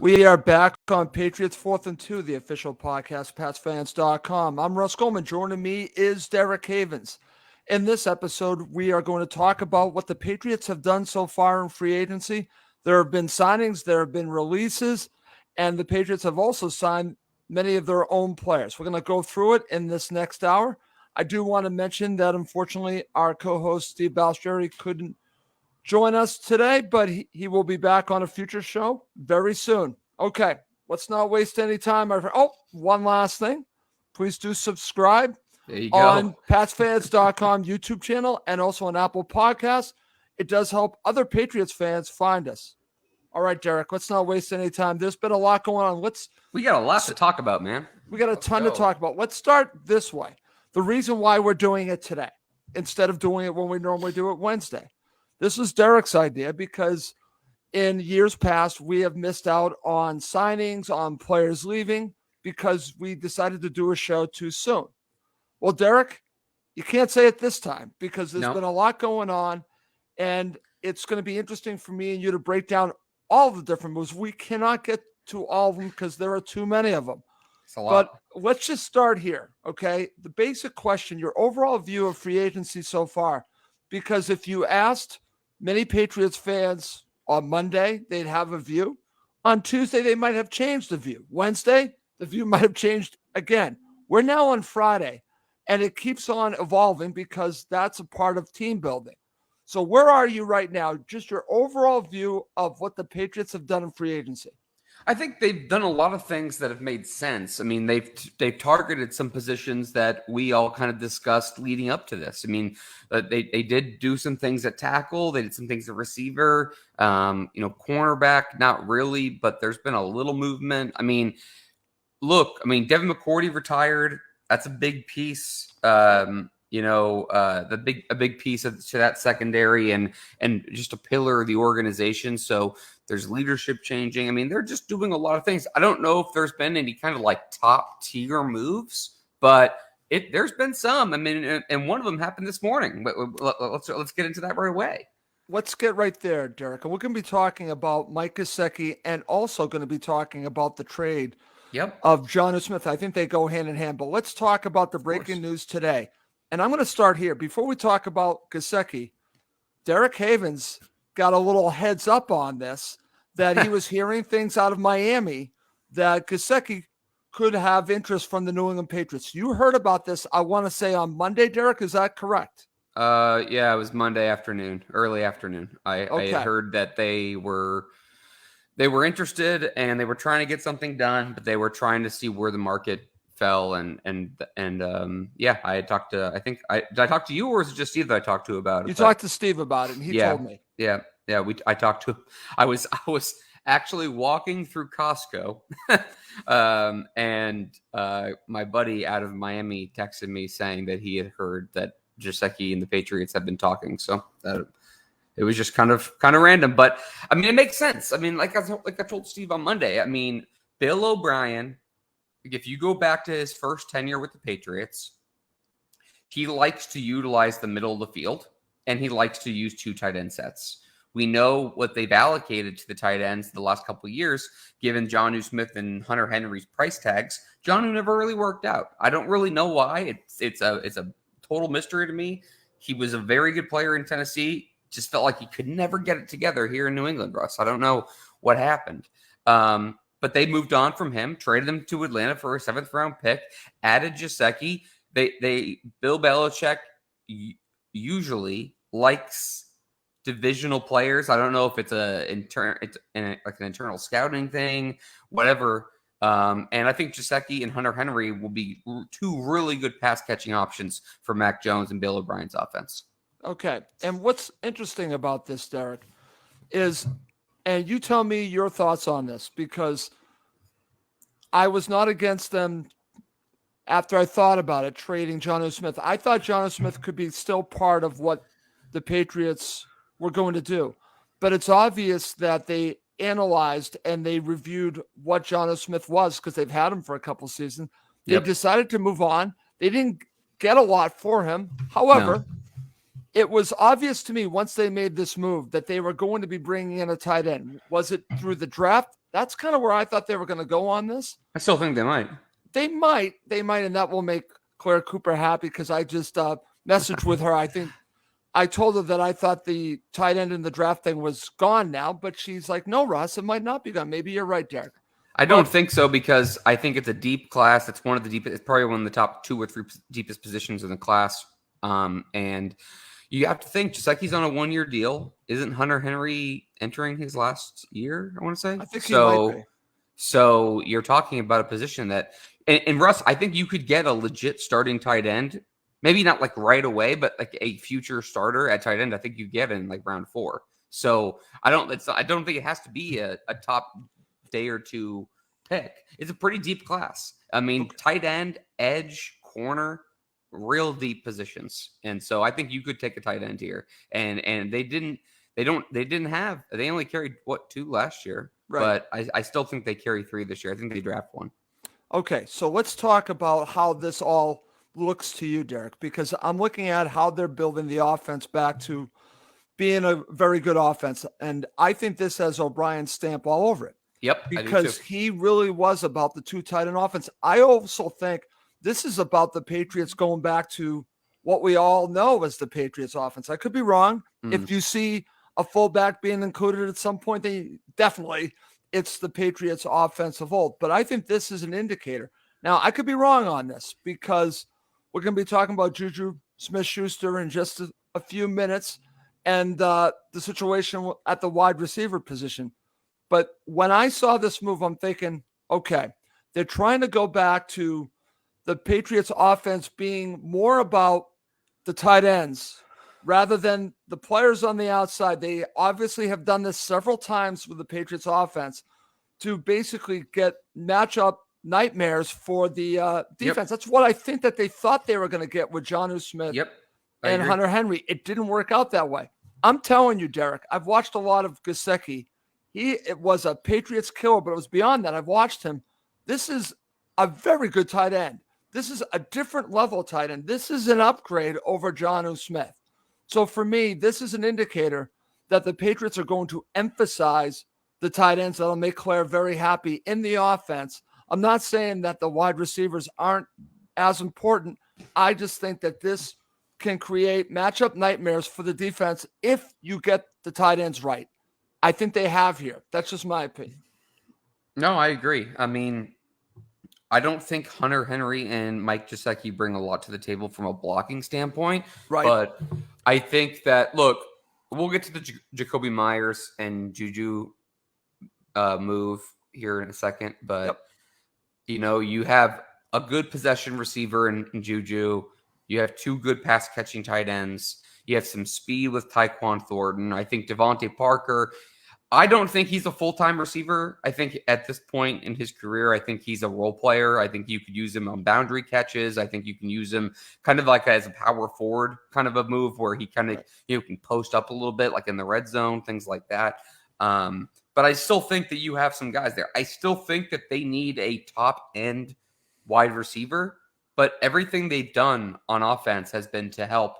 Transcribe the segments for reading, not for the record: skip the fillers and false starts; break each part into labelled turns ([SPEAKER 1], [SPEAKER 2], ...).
[SPEAKER 1] We are back on Patriots 4th and 2, the official podcast, PatsFans.com. I'm Russ Goldman. Joining me is Derek Havens. In this episode, we are going to talk about what the Patriots have done so far in free agency. There have been signings, there have been releases, and the Patriots have also signed many of their own players. We're going to go through it in this next hour. I do want to mention that, unfortunately, our co-host, Steve Balestrieri, couldn't join us today, but he will be back on a future show very soon. Okay, let's not waste any time. One last thing. Please do subscribe on PatsFans.com YouTube channel and also on Apple Podcasts. It does help other Patriots fans find us. All right, Derek, let's not waste any time. There's been a lot going on.
[SPEAKER 2] We got a lot to talk about, man.
[SPEAKER 1] We got a ton to talk about. Let's start this way. The reason why we're doing it today instead of doing it when we normally do it Wednesday. This was Derek's idea because in years past, we have missed out on signings, on players leaving because we decided to do a show too soon. Well, Derek, you can't say it this time because there's been a lot going on, and it's going to be interesting for me and you to break down all the different moves. We cannot get to all of them because there are too many of them.
[SPEAKER 2] It's a lot.
[SPEAKER 1] But let's just start here, okay? The basic question, your overall view of free agency so far, because if you asked many Patriots fans on Monday, they'd have a view. On Tuesday, they might have changed the view. Wednesday, the view might have changed again. We're now on Friday, and it keeps on evolving because that's a part of team building. So where are you right now? Just your overall view of what the Patriots have done in free agency.
[SPEAKER 2] I think they've done a lot of things that have made sense. I mean, they've targeted some positions that we all kind of discussed leading up to this. I mean, they did do some things at tackle. They did some things at receiver. Cornerback, not really, but there's been a little movement. I mean, Devin McCourty retired. That's a big piece. A big piece to that secondary and just a pillar of the organization. So there's leadership changing. I mean, they're just doing a lot of things. I don't know if there's been any kind of like top tier moves, but there's been some. I mean, and one of them happened this morning. But let's get into that right away.
[SPEAKER 1] Let's get right there, Derek. And we're going to be talking about Mike Gesicki and also going to be talking about the trade of JuJu Smith. I think they go hand in hand. But let's talk about the breaking news today. And I'm going to start here. Before we talk about Gesicki, Derek Havens got a little heads up on this, that he was hearing things out of Miami that Gesicki could have interest from the New England Patriots. You heard about this, I want to say, on Monday, Derek. Is that correct?
[SPEAKER 2] Yeah, it was Monday afternoon, early afternoon. I had heard that they were interested and they were trying to get something done, but they were trying to see where the market fell and I had talked to, did I talk to you or was it just Steve that I talked to about it?
[SPEAKER 1] You talked to Steve about it and he told me.
[SPEAKER 2] I talked to him. I was actually walking through Costco and my buddy out of Miami texted me saying that he had heard that Gesicki and the Patriots have been talking. So it was just kind of random, but I mean, it makes sense. I mean, like I told Steve on Monday, I mean, Bill O'Brien, if you go back to his first tenure with the Patriots, he likes to utilize the middle of the field, and he likes to use two tight end sets. We know what they've allocated to the tight ends the last couple of years, given JuJu Smith and Hunter Henry's price tags. JuJu never really worked out. I don't really know why. It's a total mystery to me. He was a very good player in Tennessee. Just felt like he could never get it together here in New England, Russ. I don't know what happened. But they moved on from him, traded him to Atlanta for a 7th-round pick, added Gesicki. Bill Belichick usually likes divisional players. I don't know if it's an internal scouting thing, whatever. And I think Gesicki and Hunter Henry will be two really good pass catching options for Mac Jones and Bill O'Brien's offense.
[SPEAKER 1] Okay. And what's interesting about this, Derek, is, and you tell me your thoughts on this, because I was not against them after I thought about it, trading JuJu Smith. I thought JuJu Smith could be still part of what the Patriots were going to do. But it's obvious that they analyzed and they reviewed what JuJu Smith was because they've had him for a couple seasons. They decided to move on. They didn't get a lot for him. However, it was obvious to me once they made this move that they were going to be bringing in a tight end. Was it through the draft? That's kind of where I thought they were going to go on this.
[SPEAKER 2] I still think they might.
[SPEAKER 1] They might, and that will make Claire Cooper happy because I just messaged with her. I think I told her that I thought the tight end in the draft thing was gone now, but she's like, no, Ross, it might not be gone. Maybe you're right, Derek.
[SPEAKER 2] I don't think so because I think it's a deep class. It's one of the deepest. It's probably one of the top 2 or 3 deepest positions in the class. And you have to think, just like he's on a 1-year deal. Isn't Hunter Henry entering his last year? I want to say.
[SPEAKER 1] I think he might be.
[SPEAKER 2] So you're talking about a position that, and Russ, I think you could get a legit starting tight end. Maybe not like right away, but like a future starter at tight end. I think you get in like round 4. So I don't think it has to be a top day or 2 pick. It's a pretty deep class. I mean, tight end, edge, corner, real deep positions. And so I think you could take a tight end here. And they only carried 2 last year. Right. But I still think they carry 3 this year. I think they draft 1.
[SPEAKER 1] Okay, so let's talk about how this all looks to you, Derek, because I'm looking at how they're building the offense back to being a very good offense. And I think this has O'Brien's stamp all over it.
[SPEAKER 2] Yep.
[SPEAKER 1] Because he really was about the 2 tight end offense. I also think this is about the Patriots going back to what we all know as the Patriots offense. I could be wrong. If you see a fullback being included at some point, then definitely it's the Patriots offense of old. But I think this is an indicator. Now, I could be wrong on this because we're going to be talking about JuJu Smith-Schuster in just a few minutes and the situation at the wide receiver position. But when I saw this move, I'm thinking, okay, they're trying to go back to the Patriots offense being more about the tight ends rather than the players on the outside. They obviously have done this several times with the Patriots offense to basically get matchup nightmares for the defense. Yep. That's what I think that they thought they were going to get with JuJu Smith and Hunter Henry. It didn't work out that way. I'm telling you, Derek, I've watched a lot of Gesicki. It was a Patriots killer, but it was beyond that. I've watched him. This is a very good tight end. This is a different level tight end. This is an upgrade over JuJu Smith. So for me, this is an indicator that the Patriots are going to emphasize the tight ends. That'll make Claire very happy in the offense. I'm not saying that the wide receivers aren't as important. I just think that this can create matchup nightmares for the defense if you get the tight ends right. I think they have here. That's just my opinion.
[SPEAKER 2] No, I agree. I mean, I don't think Hunter Henry and Mike Gesicki bring a lot to the table from a blocking standpoint. Right. But I think that, look, we'll get to the Jacoby Myers and JuJu move here in a second. But, you know, you have a good possession receiver in JuJu. You have 2 good pass-catching tight ends. You have some speed with Tyquan Thornton. I think Devontae Parker, I don't think he's a full-time receiver. I think at this point in his career, I think he's a role player. I think you could use him on boundary catches. I think you can use him kind of like as a power forward kind of a move where he kind of, you know, can post up a little bit like in the red zone, things like that. But I still think that you have some guys there. I still think that they need a top-end wide receiver, but everything they've done on offense has been to help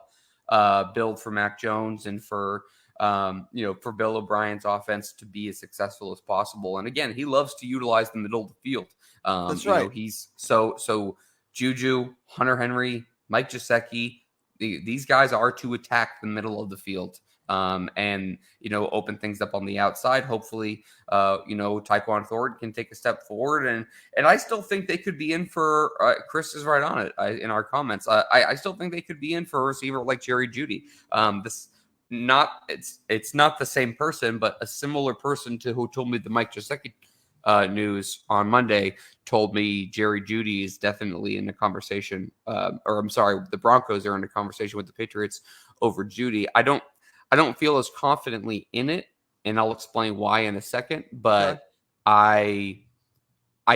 [SPEAKER 2] build for Mac Jones and for for Bill O'Brien's offense to be as successful as possible. And again, he loves to utilize the middle of the field.
[SPEAKER 1] That's right.
[SPEAKER 2] He's so JuJu, Hunter Henry, Mike Gesicki, these guys are to attack the middle of the field. And open things up on the outside. Hopefully, Tyquan Thornton can take a step forward, and I still think they could be in for. Chris is right on it in our comments. I still think they could be in for a receiver like Jerry Jeudy. It's not the same person, but a similar person to who told me the Mike Gesicki news on Monday told me Jerry Jeudy is definitely in the conversation. The Broncos are in a conversation with the Patriots over Jeudy. I don't feel as confidently in it, and I'll explain why in a second, but I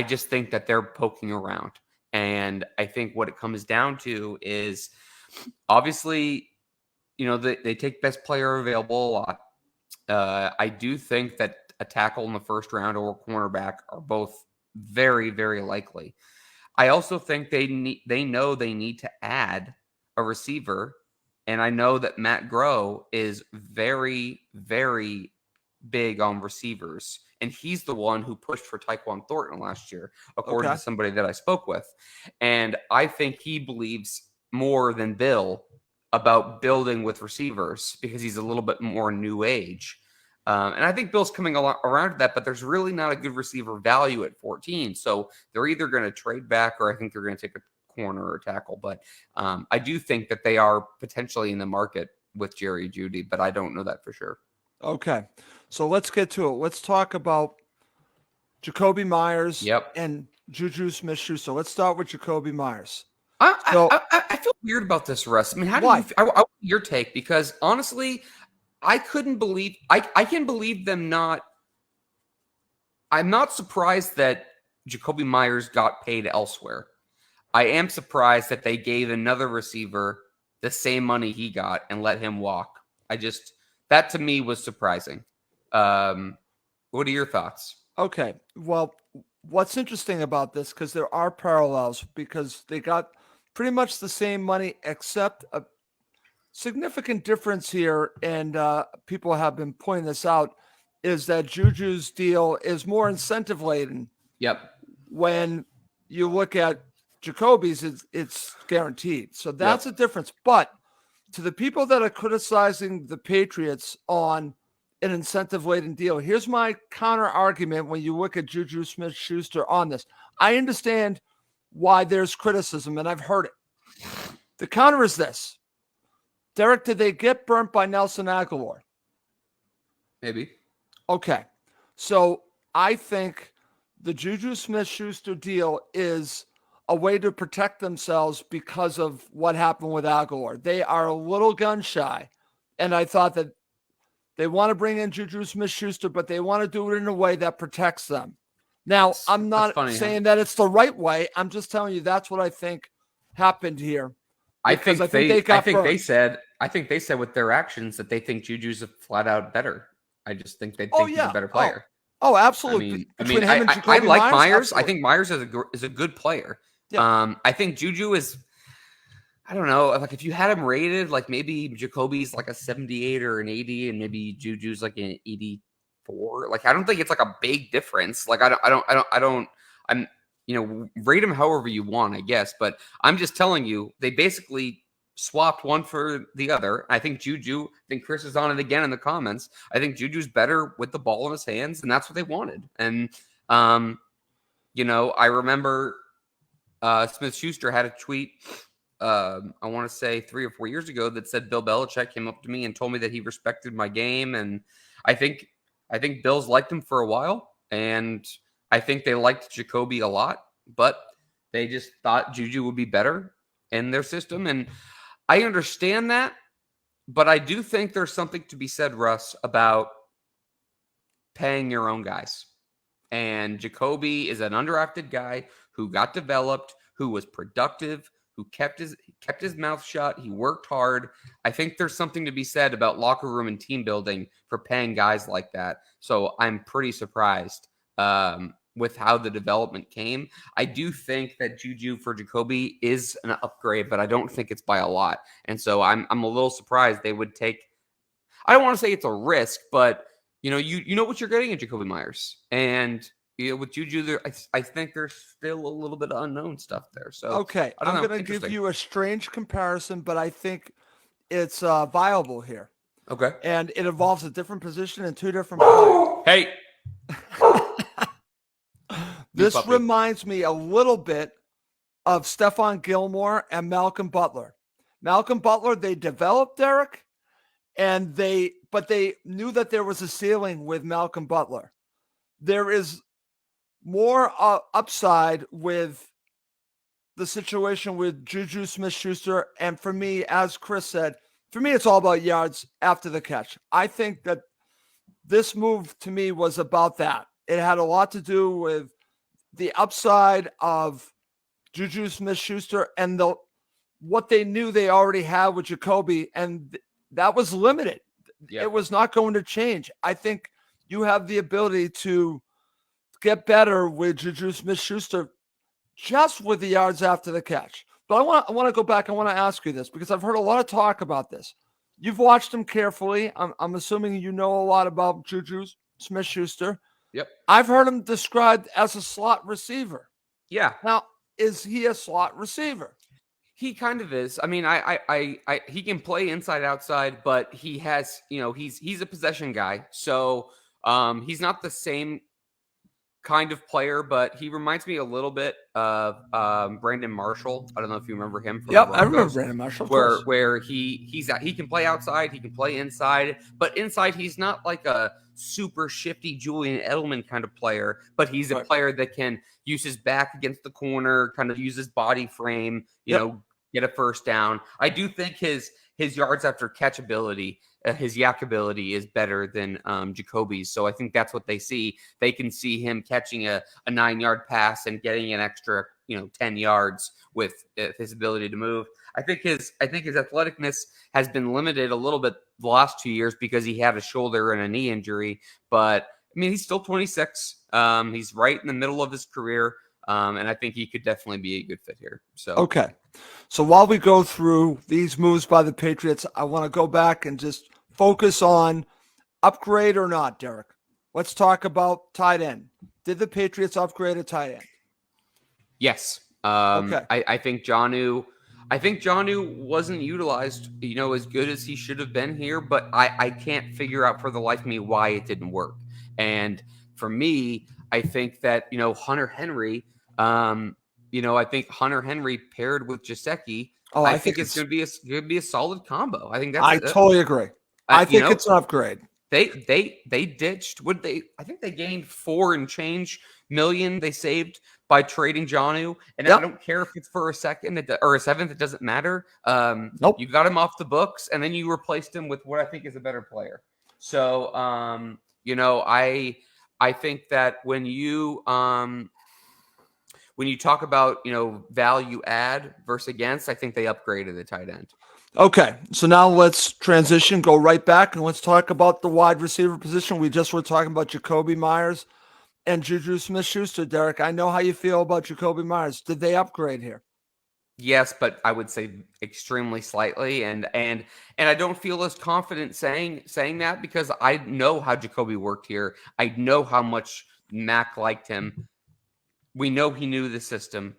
[SPEAKER 2] just think that they're poking around. And I think what it comes down to is obviously, they take best player available a lot. I do think that a tackle in the first round or a cornerback are both very, very likely. I also think they know they need to add a receiver. And I know that Matt Groh is very, very big on receivers, and he's the one who pushed for Tyquan Thornton last year, according to somebody that I spoke with. And I think he believes more than Bill about building with receivers because he's a little bit more new age. And I think Bill's coming around to that, but there's really not a good receiver value at 14. So they're either going to trade back or I think they're going to take a corner or tackle. But I do think that they are potentially in the market with Jerry Jeudy, but I don't know that for sure.
[SPEAKER 1] Okay. So let's get to it. Let's talk about Jakobi Meyers and JuJu Smith-Schuster. Let's start with Jakobi Meyers.
[SPEAKER 2] I feel weird about this, Russ. I mean, how do you? I want your take because honestly, I couldn't believe. I can believe them not. I'm not surprised that Jakobi Meyers got paid elsewhere. I am surprised that they gave another receiver the same money he got and let him walk. That to me was surprising. What are your thoughts?
[SPEAKER 1] Okay. Well, what's interesting about this, because there are parallels, because they got pretty much the same money, except a significant difference here, and people have been pointing this out, is that JuJu's deal is more incentive laden.
[SPEAKER 2] Yep.
[SPEAKER 1] When you look at Jacoby's, it's guaranteed. So that's a difference. But to the people that are criticizing the Patriots on an incentive-laden deal, here's my counter argument when you look at JuJu Smith-Schuster on this. I understand why there's criticism, and I've heard it. The counter is this. Derek, did they get burnt by Nelson Aguilar?
[SPEAKER 2] Maybe.
[SPEAKER 1] Okay. So I think the JuJu Smith-Schuster deal is a way to protect themselves because of what happened with Aguilar. They are a little gun shy, and I thought that they want to bring in JuJu Smith-Schuster, but they want to do it in a way that protects them. Now, I'm not saying that it's the right way. I'm just telling you that's what I think happened here.
[SPEAKER 2] I think they said with their actions that they think JuJu's a flat out better. I just think they think he's a better player.
[SPEAKER 1] Oh, absolutely.
[SPEAKER 2] I like Myers. I think Myers is a good player.
[SPEAKER 1] Yeah.
[SPEAKER 2] I think JuJu is, I don't know, like if you had him rated, like maybe Jacoby's like a 78 or an 80, and maybe JuJu's like an 84. Like I don't think it's like a big difference. Like I'm rate him however you want, I guess. But I'm just telling you, they basically swapped one for the other. I think JuJu, I think Chris is on it again in the comments. I think JuJu's better with the ball in his hands, and that's what they wanted. And I remember Smith-Schuster had a tweet, I want to say 3 or 4 years ago, that said Bill Belichick came up to me and told me that he respected my game. And I think Bill's liked him for a while, and I think they liked Jacoby a lot, but they just thought JuJu would be better in their system. And I understand that, but I do think there's something to be said, Russ, about paying your own guys. And Jacoby is an undrafted guy who got developed, who was productive, who kept his mouth shut. He worked hard. I think there's something to be said about locker room and team building for paying guys like that. So I'm pretty surprised with how the development came. I do think that JuJu for Jacoby is an upgrade, but I don't think it's by a lot. And so I'm a little surprised they would take. I don't want to say it's a risk, but you know what you're getting in Jakobi Meyers, and with JuJu, I think there's still a little bit of unknown stuff there. So
[SPEAKER 1] okay, I'm going to give you a strange comparison, but I think it's viable here.
[SPEAKER 2] Okay,
[SPEAKER 1] and it involves a different position and 2 different players.
[SPEAKER 2] Hey.
[SPEAKER 1] This reminds me a little bit of Stephon Gilmore and Malcolm Butler. Malcolm Butler, they developed Derek, but they knew that there was a ceiling with Malcolm Butler. There is more upside with the situation with JuJu Smith-Schuster. And for me, as Chris said, for me, it's all about yards after the catch. I think that this move to me was about that. It had a lot to do with the upside of JuJu Smith-Schuster and what they knew they already had with Jacoby, and that was limited. Yep. It was not going to change. I think you have the ability to get better with JuJu Smith-Schuster just with the yards after the catch. But I want to go back. I want to ask you this because I've heard a lot of talk about this. You've watched him carefully. I'm assuming you know a lot about JuJu Smith-Schuster.
[SPEAKER 2] Yep.
[SPEAKER 1] I've heard him described as a slot receiver.
[SPEAKER 2] Yeah.
[SPEAKER 1] Now, is he a slot receiver?
[SPEAKER 2] He kind of is. I mean, he can play inside outside, but he has, he's a possession guy. So he's not the same kind of player, but he reminds me a little bit of Brandon Marshall. I don't know if you remember him from
[SPEAKER 1] Yep,
[SPEAKER 2] the
[SPEAKER 1] I remember
[SPEAKER 2] Broncos,
[SPEAKER 1] Brandon Marshall.
[SPEAKER 2] where he can play outside, he can play inside, but inside he's not like a super shifty Julian Edelman kind of player, but he's a player that can use his back against the corner, kind of use his body frame, you know, get a first down. I do think his yards after catch ability, his yak ability is better than Jacoby's. So I think that's what they see. They can see him catching a 9-yard pass and getting an extra, 10 yards with his ability to move. I think his athleticness has been limited a little bit the last 2 years because he had a shoulder and a knee injury. But I mean, he's still 26. He's right in the middle of his career. And I think he could definitely be a good fit here. So
[SPEAKER 1] okay. So while we go through these moves by the Patriots, I want to go back and just focus on upgrade or not, Derek. Let's talk about tight end. Did the Patriots upgrade a tight end?
[SPEAKER 2] Yes.
[SPEAKER 1] Okay.
[SPEAKER 2] I think Jonnu wasn't utilized, as good as he should have been here, but I can't figure out for the life of me why it didn't work. And for me, I think that, Hunter Henry, I think Hunter Henry paired with Gesicki, I think it's going to be a solid combo. I think
[SPEAKER 1] I totally agree. I think it's an upgrade.
[SPEAKER 2] They ditched. I think they gained $4 and change million they saved by trading Jonnu, and I don't care if it's for a second or a seventh. It doesn't matter.
[SPEAKER 1] Nope.
[SPEAKER 2] You got him off the books, and then you replaced him with what I think is a better player. So, I think that when you talk about, value add versus against, I think they upgraded the tight end.
[SPEAKER 1] Okay, so now let's transition, go right back, and let's talk about the wide receiver position. We just were talking about Jakobi Meyers and JuJu Smith-Schuster. Derek, I know how you feel about Jakobi Meyers. Did they upgrade here?
[SPEAKER 2] Yes, but I would say extremely slightly, and I don't feel as confident saying that because I know how Jakobi worked here. I know how much Mac liked him. We know he knew the system.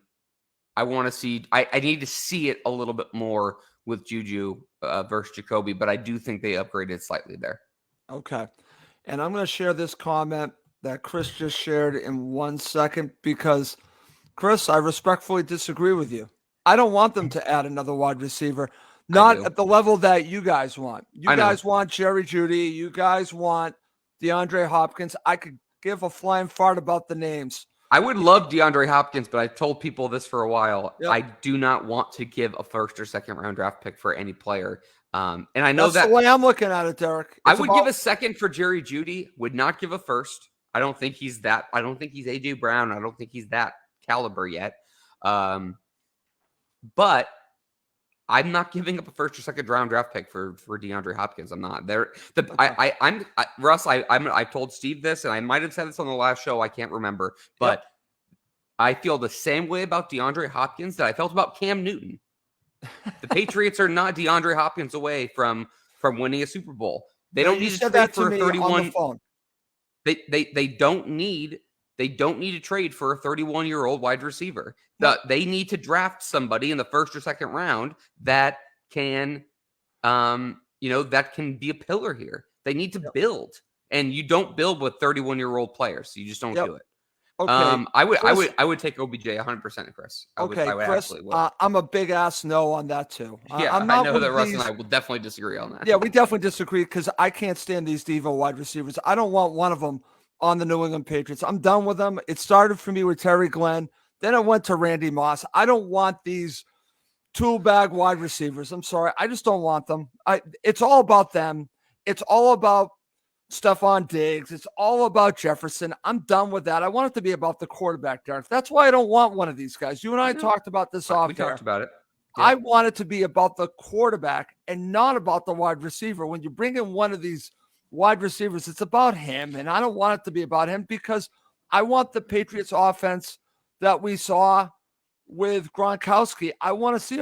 [SPEAKER 2] I want to see. I need to see it a little bit more with JuJu versus Jakobi, but I do think they upgraded slightly there.
[SPEAKER 1] Okay, and I'm going to share this comment that Chris just shared in 1 second because, Chris, I respectfully disagree with you. I don't want them to add another wide receiver, not at the level that you guys want. You guys want Jerry Jeudy. You guys want DeAndre Hopkins. I could give a flying fart about the names.
[SPEAKER 2] I would love DeAndre Hopkins, but I've told people this for a while.
[SPEAKER 1] Yep.
[SPEAKER 2] I do not want to give a first or second round draft pick for any player. And I know
[SPEAKER 1] that's the way I'm looking at it, Derek.
[SPEAKER 2] I would give a second for Jerry Jeudy, would not give a first. I don't think he's that. I don't think he's A.J. Brown. I don't think he's that caliber yet. But I'm not giving up a first or second round draft pick for DeAndre Hopkins. I'm not there. Russ, I told Steve this, and I might have said this on the last show. I can't remember, but I feel the same way about DeAndre Hopkins that I felt about Cam Newton. The Patriots are not DeAndre Hopkins away from winning a Super Bowl. They don't need to trade for a 31. They don't need to trade for a 31-year-old wide receiver. They need to draft somebody in the first or second round that can, that can be a pillar here. They need to build, and you don't build with 31-year-old players. You just don't do it.
[SPEAKER 1] Okay.
[SPEAKER 2] I would take OBJ 100%, Chris. I would
[SPEAKER 1] Chris. I'm a big ass no on that too.
[SPEAKER 2] Yeah, I know that Russ and I will definitely disagree on that.
[SPEAKER 1] Yeah, we definitely disagree because I can't stand these Devo wide receivers. I don't want one of them on the New England Patriots. I'm done with them. It started for me with Terry Glenn. Then I went to Randy Moss. I don't want these tool bag wide receivers. I'm sorry. I just don't want them. It's all about them. It's all about Stephon Diggs. It's all about Jefferson. I'm done with that. I want it to be about the quarterback, Derek. That's why I don't want one of these guys. You and I talked about this off
[SPEAKER 2] We talked about it.
[SPEAKER 1] Yeah. I want it to be about the quarterback and not about the wide receiver. When you bring in one of these wide receivers, it's about him, and I don't want it to be about him because I want the Patriots offense that we saw with Gronkowski. I want to see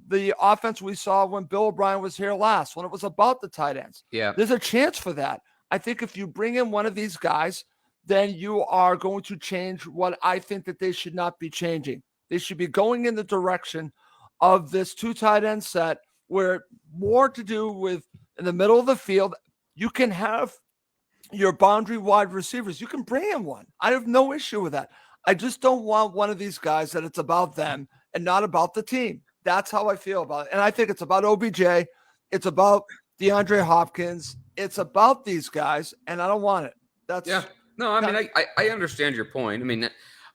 [SPEAKER 1] the offense we saw when Bill O'Brien was here last, when it was about the tight ends.
[SPEAKER 2] Yeah.
[SPEAKER 1] There's a chance for that. I think if you bring in one of these guys, then you are going to change what I think that they should not be changing. They should be going in the direction of this 2 tight end set where more to do with in the middle of the field. You can have your boundary wide receivers. You can bring in one. I have no issue with that. I just don't want one of these guys that it's about them and not about the team. That's how I feel about it. And I think it's about OBJ. It's about DeAndre Hopkins. It's about these guys, and I don't want it. That's
[SPEAKER 2] yeah. No, I mean, I understand your point. I mean,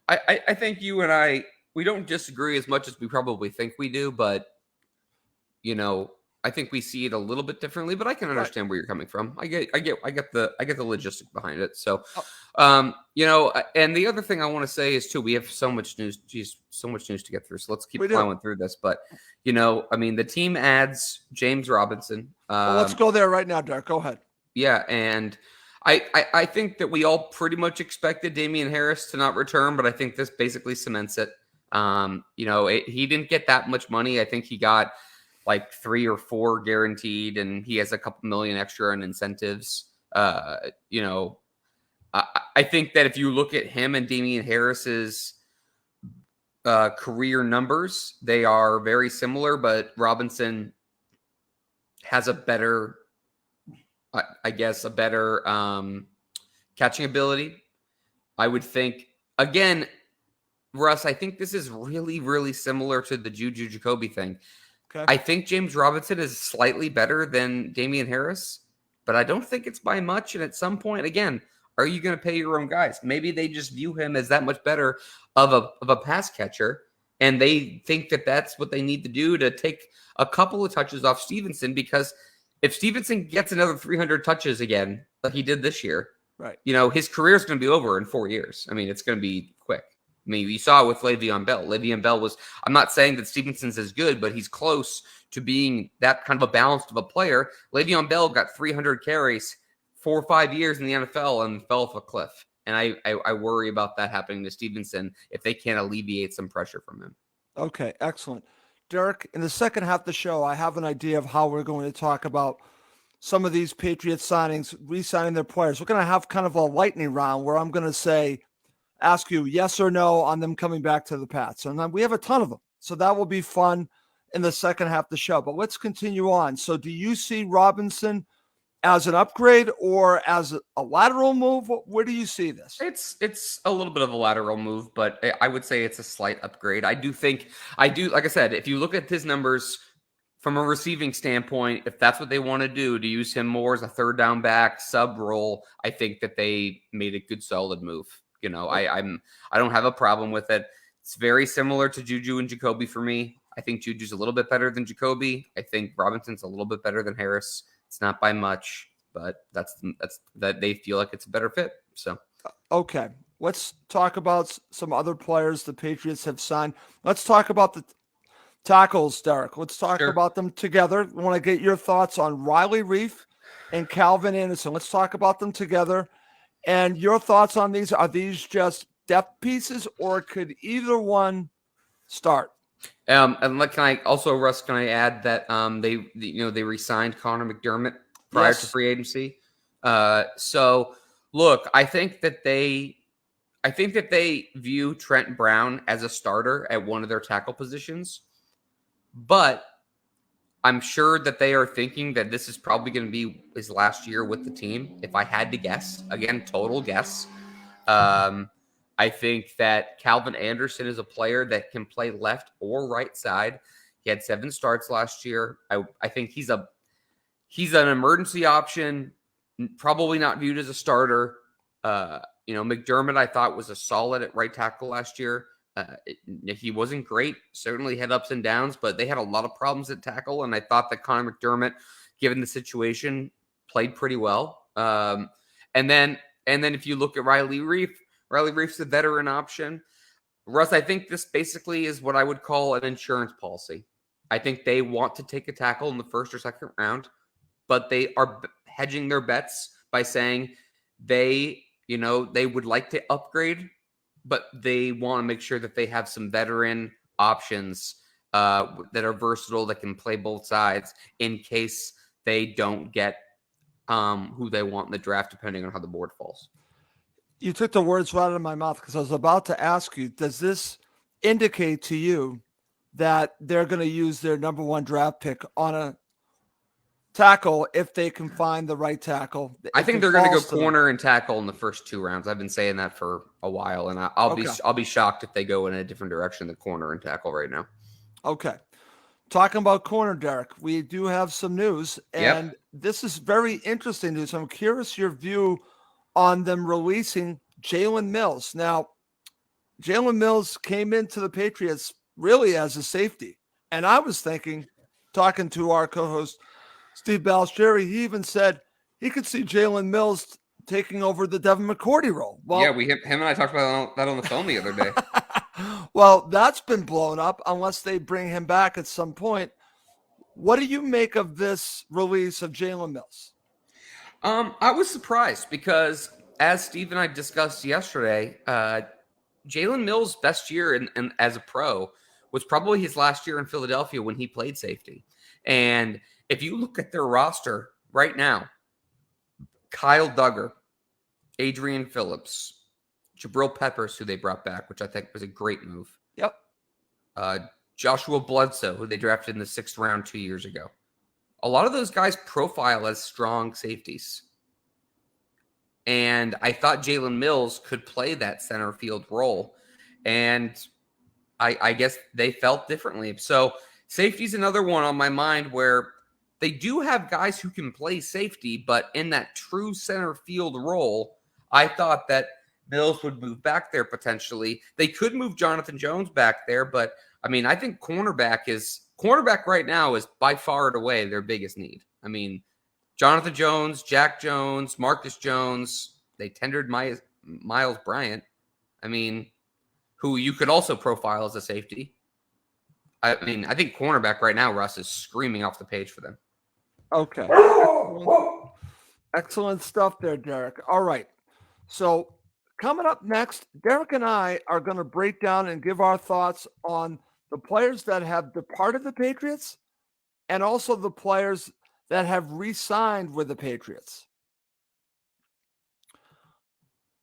[SPEAKER 2] I think you and I, we don't disagree as much as we probably think we do, but you know, I think we see it a little bit differently, but I can understand where you're coming from. I get the logistic behind it. So, you know, and the other thing I want to say is too, we have so much news, so much news to get through. So let's keep plowing through this. But, you know, I mean, the team adds James Robinson.
[SPEAKER 1] Well, let's go there right now, Derek. Go ahead.
[SPEAKER 2] Yeah, and I think that we all pretty much expected Damian Harris to not return, but I think this basically cements it. You know, he didn't get that much money. I think he got like 3 or 4 guaranteed, and he has a couple million extra in incentives. You know, I think that if you look at him and Damian Harris's career numbers, they are very similar, but Robinson has a better, I guess, a better catching ability. I would think, again, Russ, I think this is really, really similar to the JuJu Jacoby thing. Okay. I think James Robinson is slightly better than Damian Harris, but I don't think it's by much. And at some point, again, are you going to pay your own guys? Maybe they just view him as that much better of a pass catcher, and they think that that's what they need to do to take a couple of touches off Stevenson, because if Stevenson gets another 300 touches again, like he did this year,
[SPEAKER 1] right?
[SPEAKER 2] You know, his career is going to be over in 4 years. I mean, it's going to be quick. I mean, you saw it with Le'Veon Bell. Le'Veon Bell was, I'm not saying that Stevenson's as good, but he's close to being that kind of a balanced of a player. Le'Veon Bell got 300 carries 4 or 5 years in the NFL and fell off a cliff. And I worry about that happening to Stevenson if they can't alleviate some pressure from him.
[SPEAKER 1] Okay, excellent. Derek, in the second half of the show, I have an idea of how we're going to talk about some of these Patriots signings, re-signing their players. We're going to have kind of a lightning round where I'm going to ask you yes or no on them coming back to the Pats. And then we have a ton of them. So that will be fun in the second half of the show. But let's continue on. So do you see Robinson as an upgrade or as a lateral move? Where do you see this?
[SPEAKER 2] It's a little bit of a lateral move, but I would say it's a slight upgrade. Like I said, if you look at his numbers from a receiving standpoint, if that's what they want to do, to use him more as a third down back sub role, I think that they made a good solid move. You know, I don't have a problem with it. It's very similar to JuJu and Jacoby for me. I think JuJu's a little bit better than Jacoby. I think Robinson's a little bit better than Harris. It's not by much, but that's that they feel like it's a better fit. So,
[SPEAKER 1] okay, let's talk about some other players the Patriots have signed. Let's talk about the tackles, Derek. Let's talk about them together. I want to get your thoughts on Riley Reif and Calvin Anderson. Let's talk about them together. And your thoughts on these? Are these just depth pieces, or could either one start?
[SPEAKER 2] And can I add that they re-signed Connor McDermott prior to free agency. So look, I think that they view Trent Brown as a starter at one of their tackle positions, but I'm sure that they are thinking that this is probably going to be his last year with the team. If I had to guess, again, total guess, I think that Calvin Anderson is a player that can play left or right side. He had 7 starts last year. I think he's an emergency option, probably not viewed as a starter. McDermott I thought was a solid at right tackle last year. He wasn't great, certainly had ups and downs, but they had a lot of problems at tackle. And I thought that Connor McDermott, given the situation, played pretty well. And then if you look at Riley Reif's a veteran option. Russ, I think this basically is what I would call an insurance policy. I think they want to take a tackle in the first or second round, but they are hedging their bets by saying they would like to upgrade, but they want to make sure that they have some veteran options that are versatile, that can play both sides in case they don't get who they want in the draft, depending on how the board falls.
[SPEAKER 1] You took the words right out of my mouth because I was about to ask you, does this indicate to you that they're going to use their number one draft pick on a tackle if they can find the right tackle?
[SPEAKER 2] I think they're going to go corner and tackle in the first 2 rounds. I've been saying that for a while, and I'll be shocked if they go in a different direction than corner and tackle right now.
[SPEAKER 1] Okay. Talking about corner, Derek, we do have some news, and this is very interesting news. I'm curious your view on them releasing Jalen Mills. Now, Jalen Mills came into the Patriots really as a safety, and I was thinking, talking to our co-host Steve Balistrieri, he even said he could see Jalen Mills taking over the Devin McCourty role.
[SPEAKER 2] Well, yeah, him and I talked about that on the phone the other day.
[SPEAKER 1] Well, that's been blown up unless they bring him back at some point. What do you make of this release of Jalen Mills?
[SPEAKER 2] I was surprised because, as Steve and I discussed yesterday, Jalen Mills' best year in as a pro was probably his last year in Philadelphia when he played safety. And if you look at their roster right now, Kyle Duggar, Adrian Phillips, Jabril Peppers, who they brought back, which I think was a great move.
[SPEAKER 1] Yep.
[SPEAKER 2] Joshua Bledsoe, who they drafted in the 6th round 2 years ago. A lot of those guys profile as strong safeties. And I thought Jalen Mills could play that center field role. And I guess they felt differently. So safety's another one on my mind where they do have guys who can play safety, but in that true center field role, I thought that Mills would move back there potentially. They could move Jonathan Jones back there, but I mean, I think cornerback right now is by far and away their biggest need. I mean, Jonathan Jones, Jack Jones, Marcus Jones, they tendered Miles Bryant. I mean, who you could also profile as a safety. I mean, I think cornerback right now, Russ, is screaming off the page for them.
[SPEAKER 1] Okay. Excellent stuff there, Derek. All right. So coming up next, Derek and I are going to break down and give our thoughts on the players that have departed the Patriots and also the players that have re-signed with the Patriots.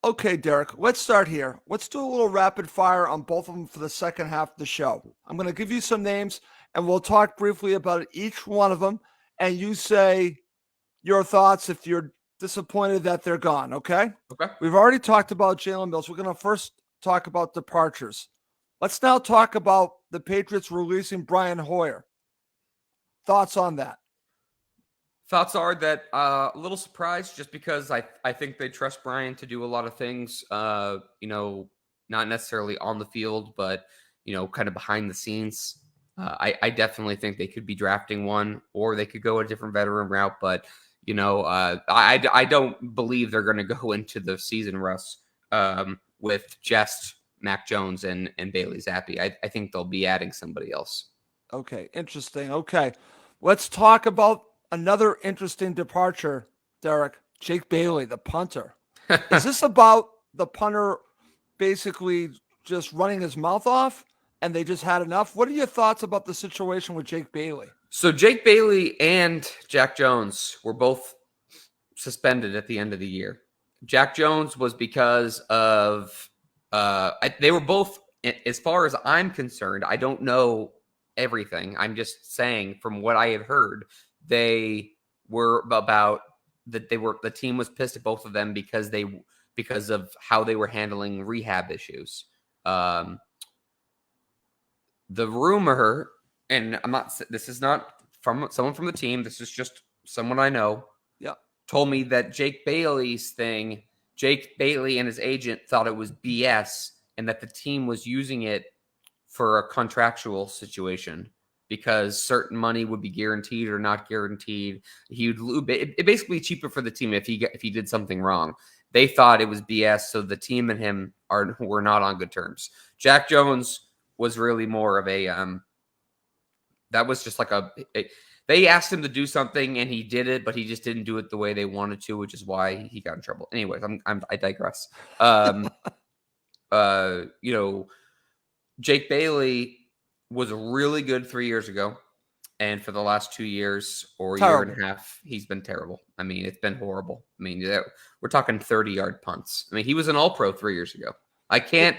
[SPEAKER 1] Okay, Derek, let's start here. Let's do a little rapid fire on both of them for the second half of the show. I'm going to give you some names, and we'll talk briefly about each one of them, and you say your thoughts if you're disappointed that they're gone, okay?
[SPEAKER 2] Okay.
[SPEAKER 1] We've already talked about Jalen Mills. We're going to first talk about departures. Let's now talk about the Patriots releasing Brian Hoyer. Thoughts on that?
[SPEAKER 2] Thoughts are that a little surprised just because I think they trust Brian to do a lot of things, not necessarily on the field, but, kind of behind the scenes. I definitely think they could be drafting one or they could go a different veteran route, but, I don't believe they're going to go into the season, Russ, with just Mac Jones and Bailey Zappi. I think they'll be adding somebody else.
[SPEAKER 1] Okay, interesting. Okay, let's talk about another interesting departure, Derek. Jake Bailey, the punter. Is this about the punter basically just running his mouth off and they just had enough? What are your thoughts about the situation with Jake Bailey?
[SPEAKER 2] So Jake Bailey and Jack Jones were both suspended at the end of the year. Jack Jones was because of they were both, as far as I'm concerned, I don't know everything. I'm just saying from what I had heard, they were about that the team was pissed at both of them because of how they were handling rehab issues. The rumor, and this is not from someone from the team, this is just someone I know.
[SPEAKER 1] Yeah.
[SPEAKER 2] Told me that Jake Bailey and his agent thought it was BS and that the team was using it for a contractual situation because certain money would be guaranteed or not guaranteed. He would it basically cheaper for the team if he did something wrong. They thought it was BS, so the team and him were not on good terms. Jack Jones was really more of a that was just like they asked him to do something and he did it, but he just didn't do it the way they wanted to, which is why he got in trouble. Anyways, I digress. Jake Bailey, was really good 3 years ago. And for the last 2 years or a year
[SPEAKER 1] Terrible.
[SPEAKER 2] and a half, he's been terrible. I mean, it's been horrible. I mean, we're talking 30-yard punts. I mean, he was an all-pro 3 years ago. I can't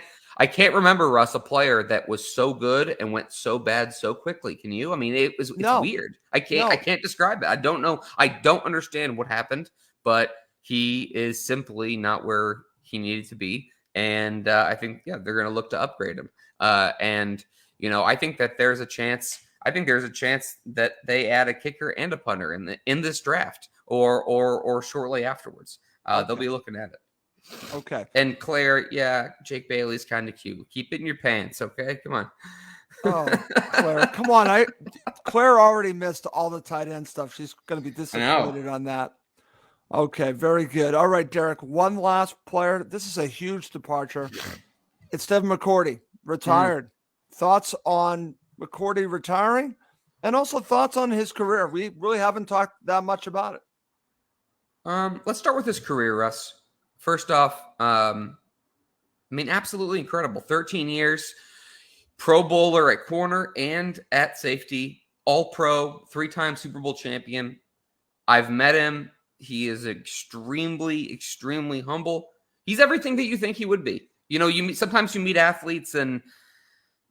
[SPEAKER 2] remember, Russ, a player that was so good and went so bad so quickly. Can you? I mean, it's weird. I can't describe it. I don't know. I don't understand what happened, but he is simply not where he needed to be. And I think, they're going to look to upgrade him. And, I think that there's a chance. I think there's a chance that they add a kicker and a punter in this draft or shortly afterwards. They'll be looking at it.
[SPEAKER 1] Okay.
[SPEAKER 2] And Claire, Jake Bailey's kind of cute. Keep it in your pants, okay? Come on.
[SPEAKER 1] Oh, Claire, come on. Claire already missed all the tight end stuff. She's going to be disappointed on that. Okay, very good. All right, Derek, one last player. This is a huge departure. It's Devin McCourty, retired. Thoughts on McCourty retiring, and also thoughts on his career? We really haven't talked that much about it.
[SPEAKER 2] Let's start with his career, Russ. First off, absolutely incredible. 13 years, Pro Bowler at corner and at safety, All-Pro, 3-time Super Bowl champion. I've met him. He is extremely, extremely humble. He's everything that you think he would be. Sometimes you meet athletes and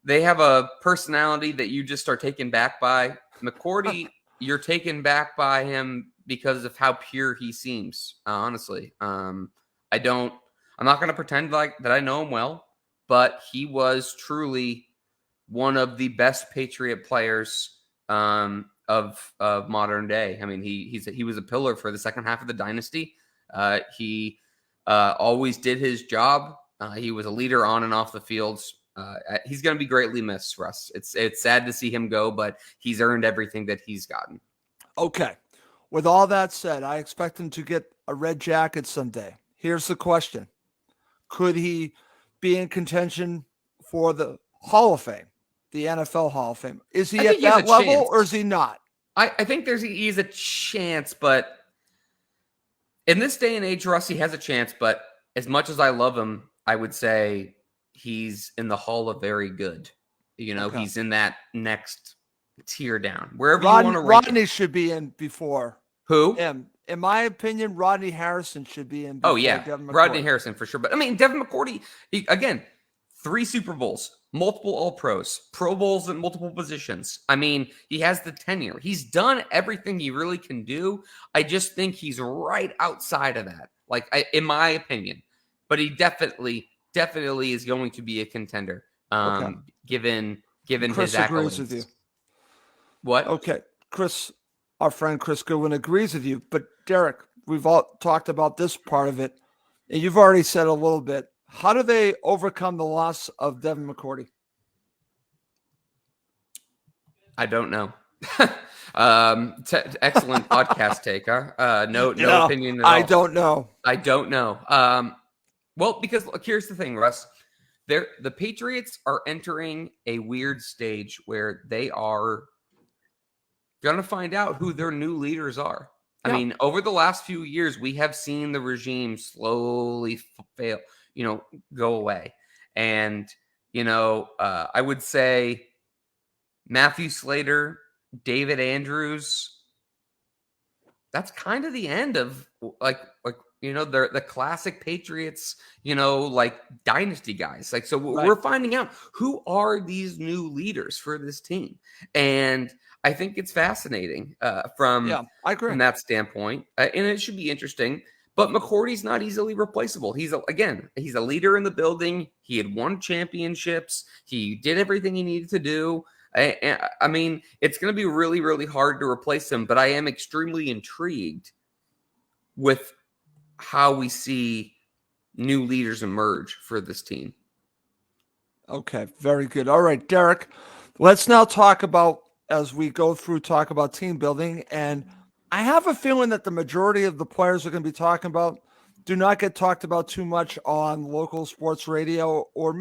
[SPEAKER 2] they have a personality that you just are taken back by. McCourty, you're taken back by him because of how pure he seems. Honestly, I'm not going to pretend like that I know him well, but he was truly one of the best Patriot players of modern day. I mean, he was a pillar for the second half of the dynasty. He always did his job. He was a leader on and off the fields. He's going to be greatly missed, Russ. It's sad to see him go, but he's earned everything that he's gotten.
[SPEAKER 1] Okay. With all that said, I expect him to get a red jacket someday. Here's the question. Could he be in contention for the Hall of Fame, the NFL Hall of Fame? Is he at that level or is he not?
[SPEAKER 2] I think he's a chance, but in this day and age, Russ, he has a chance. But as much as I love him, I would say he's in the Hall of Very Good. He's in that next tier down. Wherever you want to rank
[SPEAKER 1] Rodney should be in before.
[SPEAKER 2] Who?
[SPEAKER 1] Him. In my opinion, Rodney Harrison should be in.
[SPEAKER 2] Oh, yeah. Rodney Harrison for sure. But, Devin McCourty, again, 3 Super Bowls, multiple All-Pros, Pro Bowls in multiple positions. He has the tenure. He's done everything he really can do. I just think he's right outside of that, in my opinion. But he definitely is going to be a contender, given
[SPEAKER 1] Chris
[SPEAKER 2] his accolades.
[SPEAKER 1] Agrees with you.
[SPEAKER 2] What?
[SPEAKER 1] Okay. Our friend Chris Goodwin agrees with you. But, Derek, we've all talked about this part of it, and you've already said a little bit. How do they overcome the loss of Devin McCourty?
[SPEAKER 2] I don't know. Excellent podcast take, huh? No opinion at all.
[SPEAKER 1] I don't know.
[SPEAKER 2] Well, because look, here's the thing, Russ. The Patriots are entering a weird stage where they are going to find out who their new leaders are. Yeah. Over the last few years, we have seen the regime slowly fail, go away. And, I would say Matthew Slater, David Andrews, that's kind of the end of the classic Patriots, dynasty guys. We're finding out who are these new leaders for this team. And I think it's fascinating from that standpoint. And it should be interesting. But McCourty's not easily replaceable. He's a leader in the building. He had won championships. He did everything he needed to do. It's going to be really, really hard to replace him. But I am extremely intrigued with how we see new leaders emerge for this team.
[SPEAKER 1] Okay, very good. All right, Derek, let's now talk about team building. And I have a feeling that the majority of the players we're going to be talking about do not get talked about too much on local sports radio, or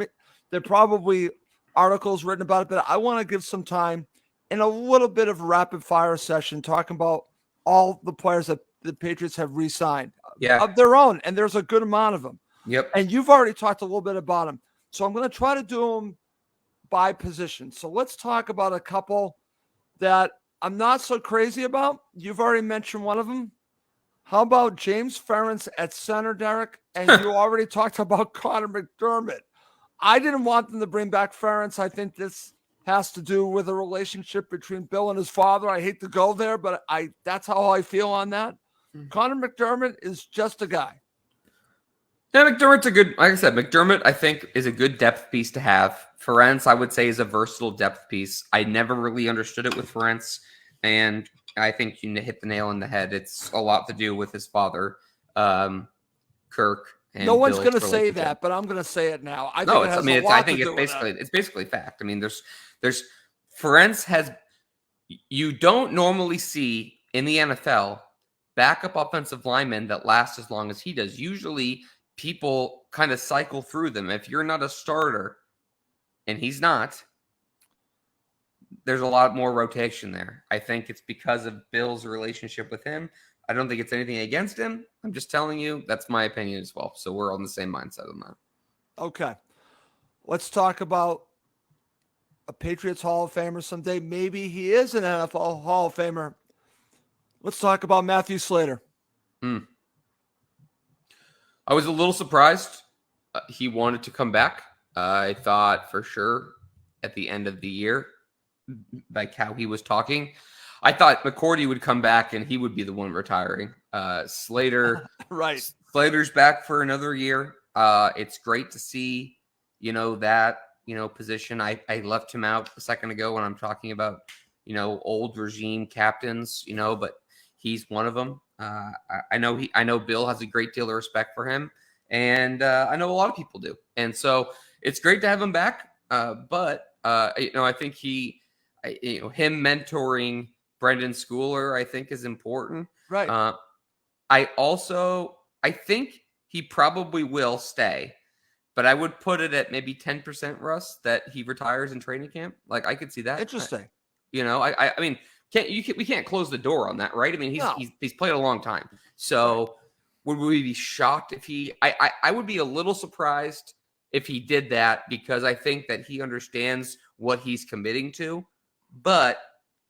[SPEAKER 1] they're probably articles written about it, but I want to give some time in a little bit of a rapid fire session talking about all the players that the Patriots have re-signed of their own. And there's a good amount of them.
[SPEAKER 2] Yep.
[SPEAKER 1] And you've already talked a little bit about them. So I'm going to try to do them by position. So let's talk about a couple that I'm not so crazy about. You've already mentioned one of them. How about James Ferentz at center, Derek? And you already talked about Connor McDermott. I didn't want them to bring back Ferentz. I think this has to do with a relationship between Bill and his father. I hate to go there, but that's how I feel on that. Connor McDermott is just a guy.
[SPEAKER 2] Yeah, McDermott's a good, like I said, McDermott, I think, is a good depth piece to have. Ferentz, I would say, is a versatile depth piece. I never really understood it with Ferentz, and I think you hit the nail on the head. It's a lot to do with his father, Kirk. And
[SPEAKER 1] no one's
[SPEAKER 2] going to
[SPEAKER 1] say that, but I'm going to say it now. I think
[SPEAKER 2] it's basically fact. I mean, there's Ferentz has, you don't normally see in the NFL backup offensive linemen that last as long as he does. Usually people kind of cycle through them. If you're not a starter, and he's not, there's a lot more rotation there. I think it's because of Bill's relationship with him. I don't think it's anything against him. I'm just telling you, that's my opinion as well. So we're on the same mindset on that.
[SPEAKER 1] Okay. Let's talk about a Patriots Hall of Famer someday. Maybe he is an NFL Hall of Famer. Let's talk about Matthew Slater.
[SPEAKER 2] I was a little surprised he wanted to come back. I thought for sure at the end of the year, like how he was talking, I thought McCourty would come back and he would be the one retiring. Slater,
[SPEAKER 1] right?
[SPEAKER 2] Slater's back for another year. It's great to see, that position. I left him out a second ago when I'm talking about, old regime captains, but he's one of them. I know Bill has a great deal of respect for him, and I know a lot of people do. And so it's great to have him back. But I think him mentoring Brendan Schooler, I think, is important.
[SPEAKER 1] Right.
[SPEAKER 2] I think he probably will stay, but I would put it at maybe 10%, Russ, that he retires in training camp. Like, I could see that.
[SPEAKER 1] Interesting.
[SPEAKER 2] I mean, we can't close the door on that, right? I mean, he's played a long time. So would we be shocked if I would be a little surprised if he did that, because I think that he understands what he's committing to, but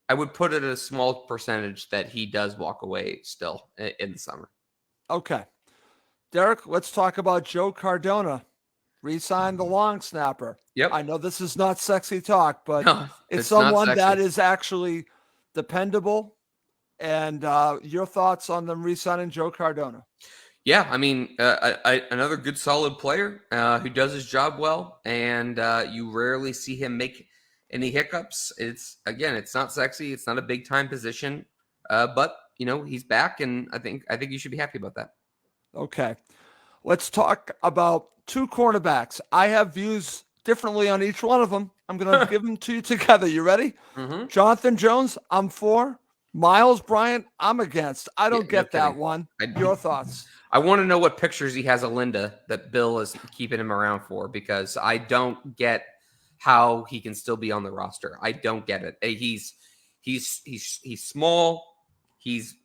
[SPEAKER 2] I would put it at a small percentage that he does walk away still in the summer.
[SPEAKER 1] Okay. Derek, let's talk about Joe Cardona. Re-signed the long snapper.
[SPEAKER 2] Yep.
[SPEAKER 1] I know this is not sexy talk, but
[SPEAKER 2] No,
[SPEAKER 1] it's someone that is actually dependable. And your thoughts on them re-signing Joe Cardona?
[SPEAKER 2] Yeah, I mean, another good, solid player who does his job well, and you rarely see him make any hiccups. It's not sexy. It's not a big time position, but he's back, and I think you should be happy about that.
[SPEAKER 1] Okay, let's talk about two cornerbacks. I have views differently on each one of them. I'm going to give them to you together. You ready?
[SPEAKER 2] Mm-hmm.
[SPEAKER 1] Jonathan Jones, I'm for. Miles Bryant, I'm against. I don't get that one. Your thoughts?
[SPEAKER 2] I want to know what pictures he has of Linda that Bill is keeping him around for, because I don't get how he can still be on the roster. I don't get it. He's small. He's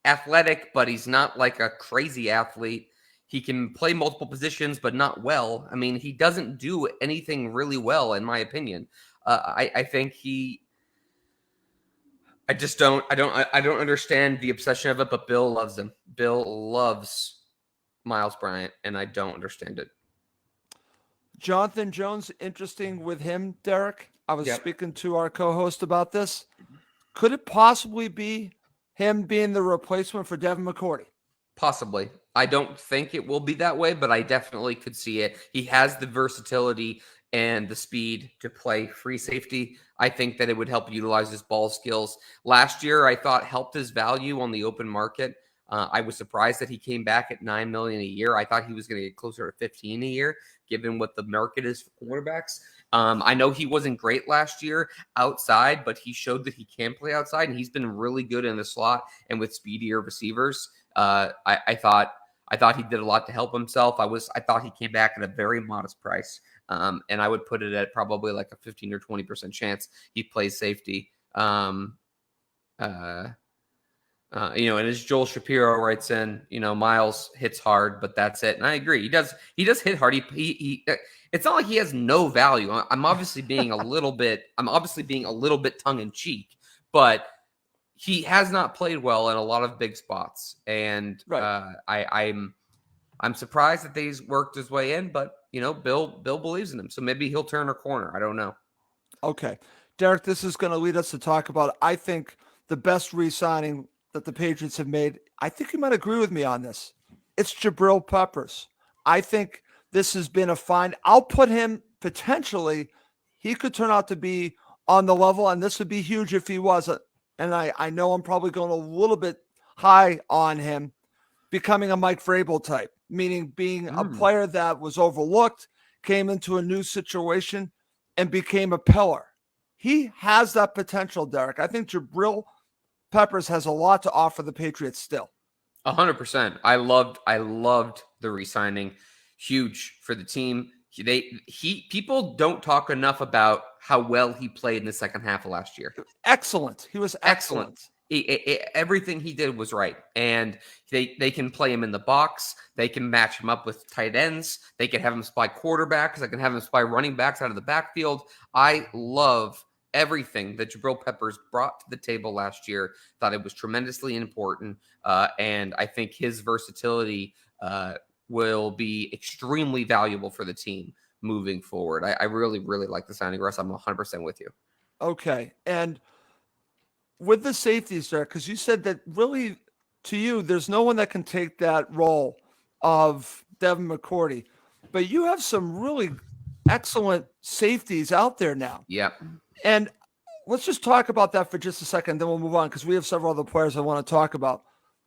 [SPEAKER 2] athletic, but he's not like a crazy athlete. He can play multiple positions, but not well. I mean, he doesn't do anything really well, in my opinion. I think I don't understand the obsession of it, but Bill loves him. Bill loves Miles Bryant, and I don't understand it.
[SPEAKER 1] Jonathan Jones, interesting with him, Derek. I was speaking to our co-host about this. Could it possibly be him being the replacement for Devin McCourty?
[SPEAKER 2] Possibly. I don't think it will be that way, but I definitely could see it. He has the versatility and the speed to play free safety. I think that it would help utilize his ball skills. Last year, I thought helped his value on the open market. I was surprised that he came back at $9 million a year. I thought he was going to get closer to 15 a year, given what the market is for quarterbacks. I know he wasn't great last year outside, but he showed that he can play outside, and he's been really good in the slot and with speedier receivers. I thought he did a lot to help himself. I thought he came back at a very modest price. And I would put it at probably like a 15 or 20% chance he plays safety. And as Joel Shapiro writes in, Miles hits hard, but that's it. And I agree. He does hit hard. He it's not like he has no value. I'm obviously being a little bit tongue in cheek, but he has not played well in a lot of big spots, and
[SPEAKER 1] Right.
[SPEAKER 2] I'm surprised that he's worked his way in. But Bill believes in him, so maybe he'll turn a corner. I don't know.
[SPEAKER 1] Okay. Derek, this is going to lead us to talk about, I think, the best re-signing that the Patriots have made. I think you might agree with me on this. It's Jabril Peppers. I think this has been a find. I'll put him potentially, he could turn out to be on the level, and this would be huge if he wasn't. And I know I'm probably going a little bit high on him, becoming a Mike Vrabel type, meaning being a player that was overlooked, came into a new situation, and became a pillar. He has that potential, Derek. I think Jabril Peppers has a lot to offer the Patriots still.
[SPEAKER 2] 100%. I loved the re-signing. Huge for the team. People don't talk enough about how well he played in the second half of last year.
[SPEAKER 1] Excellent. He was excellent.
[SPEAKER 2] Everything he did was right, and they can play him in the box. They can match him up with tight ends. They can have him spy quarterbacks. They can have him spy running backs out of the backfield. I love everything that Jabril Peppers brought to the table last year. Thought it was tremendously important, and I think his versatility will be extremely valuable for the team moving forward. I really, really like the signing, Russ. I'm 100% with you.
[SPEAKER 1] Okay, and with the safeties there, because you said that really, to you, there's no one that can take that role of Devin McCourty, but you have some really excellent safeties out there now.
[SPEAKER 2] Yeah.
[SPEAKER 1] And let's just talk about that for just a second, then we'll move on because we have several other players I want to talk about.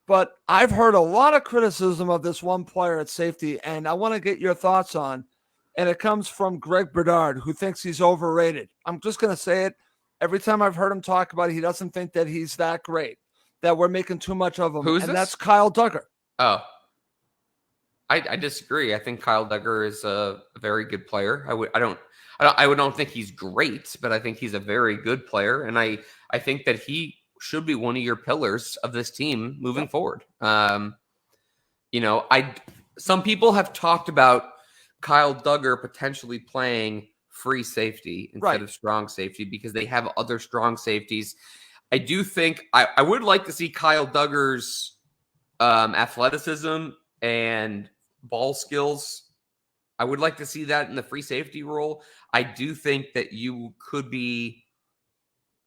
[SPEAKER 1] But I've heard a lot of criticism of this one player at safety, and I want to get your thoughts on. And it comes from Greg Bedard, who thinks he's overrated. I'm just going to say it. Every time I've heard him talk about it, he doesn't think that he's that great, that we're making too much of him.
[SPEAKER 2] Who's this?
[SPEAKER 1] That's Kyle Duggar.
[SPEAKER 2] Oh, I disagree. I think Kyle Duggar is a very good player. I don't think he's great, but I think he's a very good player, and I think that he should be one of your pillars of this team moving forward. Some people have talked about Kyle Duggar potentially playing free safety instead of strong safety because they have other strong safeties. I do think I would like to see Kyle Duggar's athleticism and ball skills. I would like to see that in the free safety role. I do think that you could be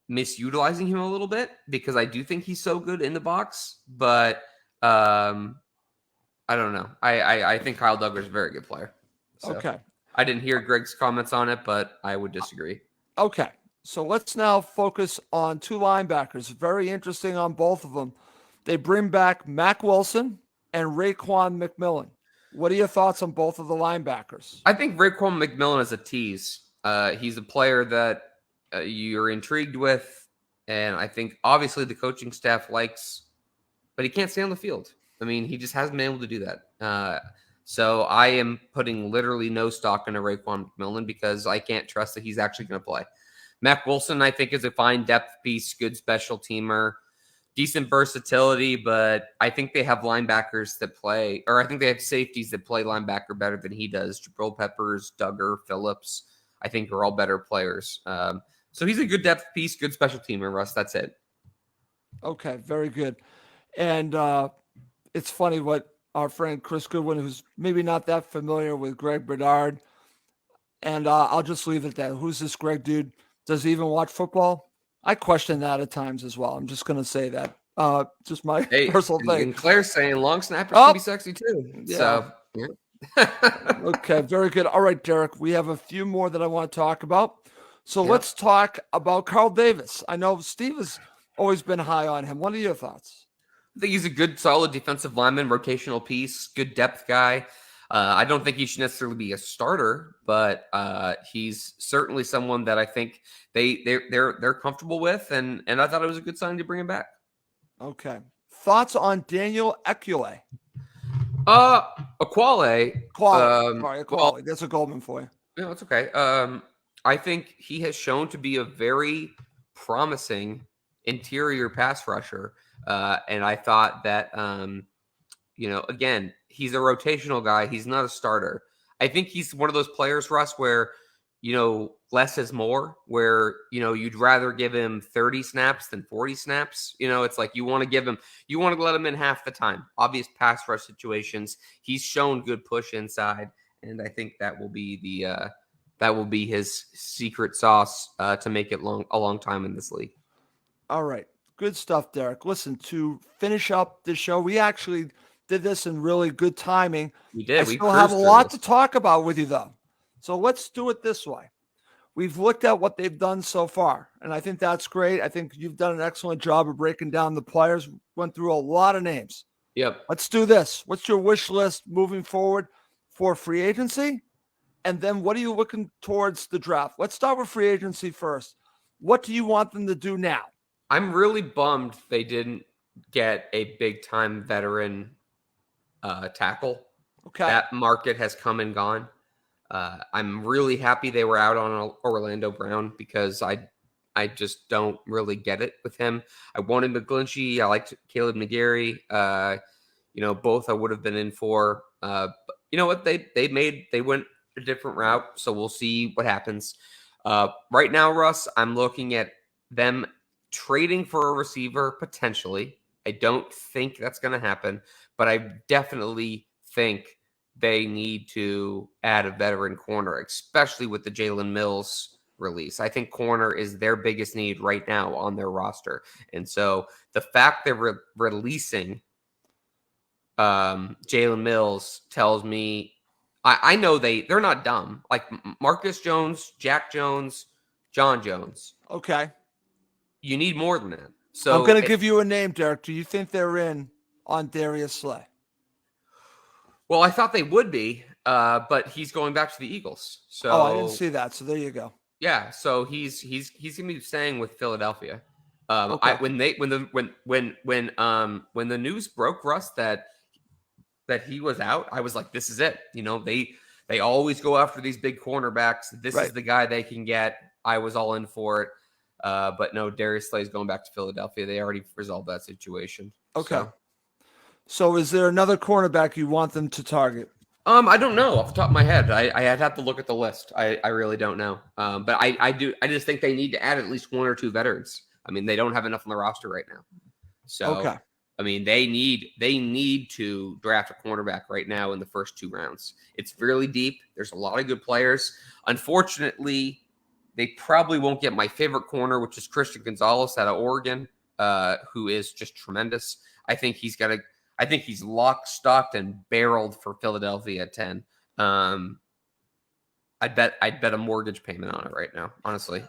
[SPEAKER 2] misutilizing him a little bit because I do think he's so good in the box, but I don't know. I think Kyle Duggar is a very good player. So
[SPEAKER 1] Okay.
[SPEAKER 2] I didn't hear Greg's comments on it, but I would disagree.
[SPEAKER 1] Okay. So let's now focus on two linebackers. Very interesting on both of them. They bring back Mack Wilson and Raekwon McMillan. What are your thoughts on both of the linebackers?
[SPEAKER 2] I think Raekwon McMillan is a tease. He's a player that you're intrigued with, and I think obviously the coaching staff likes, but he can't stay on the field. I mean, he just hasn't been able to do that. So I am putting literally no stock into Raekwon McMillan because I can't trust that he's actually going to play. Mack Wilson, I think, is a fine depth piece, good special teamer, decent versatility, but I think they have linebackers that play, or I think they have safeties that play linebacker better than he does. Jabril Peppers, Duggar, Phillips, I think are all better players. So he's a good depth piece, good special teamer, Russ. That's it.
[SPEAKER 1] Okay, very good. And it's funny what our friend Chris Goodwin, who's maybe not that familiar with Greg Bedard, and I'll just leave it at that. Who's this Greg dude? Does he even watch football? I question that at times as well. I'm just going to say that. Just my personal thing.
[SPEAKER 2] And Claire's saying long snappers can be sexy too.
[SPEAKER 1] Yeah.
[SPEAKER 2] So, yeah.
[SPEAKER 1] Okay, very good. All right, Derek, we have a few more that I want to talk about. So let's talk about Carl Davis. I know Steve has always been high on him. What are your thoughts?
[SPEAKER 2] I think he's a good, solid defensive lineman, rotational piece, good depth guy. I don't think he should necessarily be a starter, but he's certainly someone that I think they're comfortable with, and I thought it was a good sign to bring him back.
[SPEAKER 1] Okay. Thoughts on Daniel Ekuale?
[SPEAKER 2] Equale.
[SPEAKER 1] Equale. That's a Goldman for you.
[SPEAKER 2] No, it's okay. I think he has shown to be a very promising interior pass rusher. And I thought that, again, he's a rotational guy. He's not a starter. I think he's one of those players, Russ, where, less is more, where, you'd rather give him 30 snaps than 40 snaps. It's like you want to let him in half the time. Obvious pass rush situations. He's shown good push inside, and I think that will be his secret sauce to make it a long time in this league.
[SPEAKER 1] All right. Good stuff, Derek. Listen, to finish up the show, we actually did this in really good timing.
[SPEAKER 2] We did.
[SPEAKER 1] I still have a lot to talk about with you, though. So let's do it this way. We've looked at what they've done so far, and I think that's great. I think you've done an excellent job of breaking down the players. Went through a lot of names.
[SPEAKER 2] Yep.
[SPEAKER 1] Let's do this. What's your wish list moving forward for free agency? And then what are you looking towards the draft? Let's start with free agency first. What do you want them to do now?
[SPEAKER 2] I'm really bummed they didn't get a big-time veteran tackle.
[SPEAKER 1] Okay.
[SPEAKER 2] That market has come and gone. I'm really happy they were out on Orlando Brown because I just don't really get it with him. I wanted McGlinchey. I liked Caleb McGarry. Both I would have been in for. But you know what? They went a different route, so we'll see what happens. Right now, Russ, I'm looking at them trading for a receiver potentially. I don't think that's going to happen, but I definitely think they need to add a veteran corner, especially with the Jalen Mills release. I think corner is their biggest need right now on their roster. And so the fact they're releasing Jalen Mills tells me, I know they're not dumb. Like Marcus Jones, Jack Jones, John Jones.
[SPEAKER 1] Okay.
[SPEAKER 2] You need more than that. So
[SPEAKER 1] I'm going to give you a name, Derek. Do you think they're in on Darius Slay?
[SPEAKER 2] Well, I thought they would be, but he's going back to the Eagles. So
[SPEAKER 1] I didn't see that. So there you go.
[SPEAKER 2] Yeah, so he's gonna be staying with Philadelphia.
[SPEAKER 1] Okay.
[SPEAKER 2] When the news broke, Russ, that he was out, I was like, this is it. They always go after these big cornerbacks. This is the guy they can get. I was all in for it. But no, Darius Slay's going back to Philadelphia. They already resolved that situation.
[SPEAKER 1] Okay. So is there another cornerback you want them to target?
[SPEAKER 2] I don't know off the top of my head. I'd have to look at the list. I really don't know. But I just think they need to add at least one or two veterans. I mean, they don't have enough on the roster right now. So, I mean, they need to draft a cornerback right now in the first 2 rounds. It's really deep. There's a lot of good players. Unfortunately, they probably won't get my favorite corner, which is Christian Gonzalez out of Oregon, who is just tremendous. I think he's locked, stocked, and barreled for Philadelphia at 10. I'd bet a mortgage payment on it right now, honestly.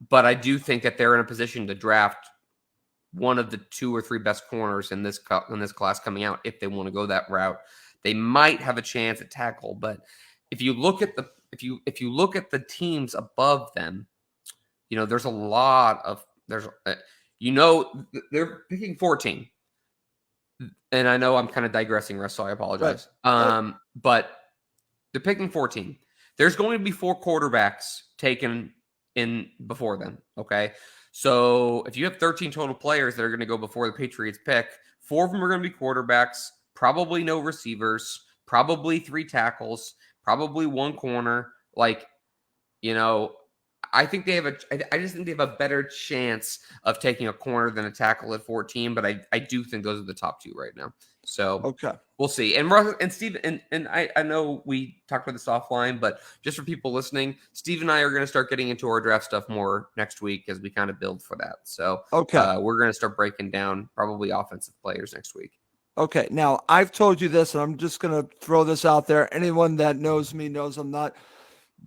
[SPEAKER 2] But I do think that they're in a position to draft one of the 2 or 3 best corners in this class coming out if they want to go that route. They might have a chance at tackle, but if you look at the teams above them, there's a lot of they're picking 14. And I know I'm kind of digressing, Russ, so I apologize. Right. But they're picking 14. There's going to be 4 quarterbacks taken in before them, okay? So if you have 13 total players that are going to go before the Patriots pick, 4 of them are going to be quarterbacks, probably no receivers, probably 3 tackles, probably 1 corner. I think I just think they have a better chance of taking a corner than a tackle at 14, but I do think those are the top 2 right now. So we'll see. And Russ and Steve and I know we talked about this offline, but just for people listening, Steve and I are going to start getting into our draft stuff more next week as we kind of build for that. So we're going to start breaking down probably offensive players next week.
[SPEAKER 1] Okay. Now I've told you this, and I'm just going to throw this out there. Anyone that knows me knows I'm not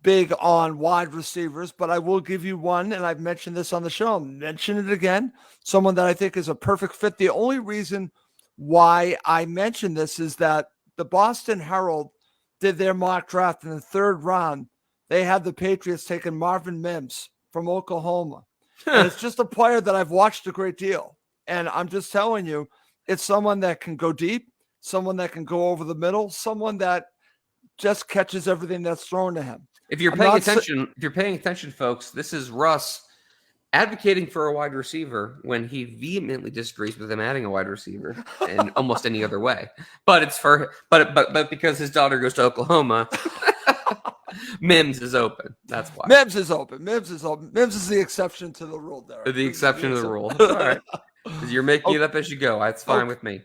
[SPEAKER 1] big on wide receivers, but I will give you one, and I've mentioned this on the show. I'll mention it again. Someone that I think is a perfect fit. The only reason why I mention this is that the Boston Herald did their mock draft in the 3rd round. They had the Patriots taking Marvin Mims from Oklahoma. And it's just a player that I've watched a great deal. And I'm just telling you, it's someone that can go deep, someone that can go over the middle, someone that just catches everything that's thrown to him.
[SPEAKER 2] If you're paying attention, folks, this is Russ advocating for a wide receiver when he vehemently disagrees with him adding a wide receiver in almost any other way. But it's but because his daughter goes to Oklahoma, Mims is open. That's why.
[SPEAKER 1] Mims is open. Mims is open. Mims is the exception to the rule, Derek.
[SPEAKER 2] The exception to the rule. All right. Because you're making it up as you go. That's fine with me.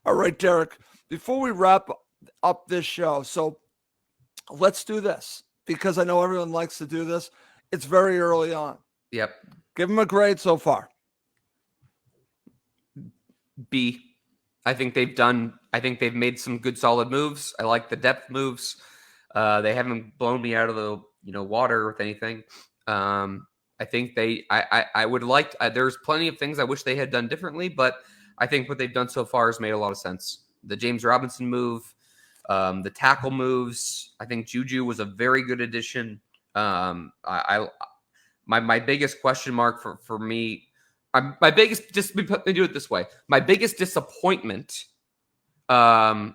[SPEAKER 1] All right, Derek. Before we wrap up this show, so let's do this because I know everyone likes to do this. It's very early on.
[SPEAKER 2] Yep.
[SPEAKER 1] Give them a grade so far.
[SPEAKER 2] B. I think they've made some good solid moves. I like the depth moves. They haven't blown me out of the water with anything. I think I would like. There's plenty of things I wish they had done differently, but I think what they've done so far has made a lot of sense. The James Robinson move, the tackle moves. I think JuJu was a very good addition. My biggest question mark for me, my biggest, just let me do it this way. My biggest disappointment. All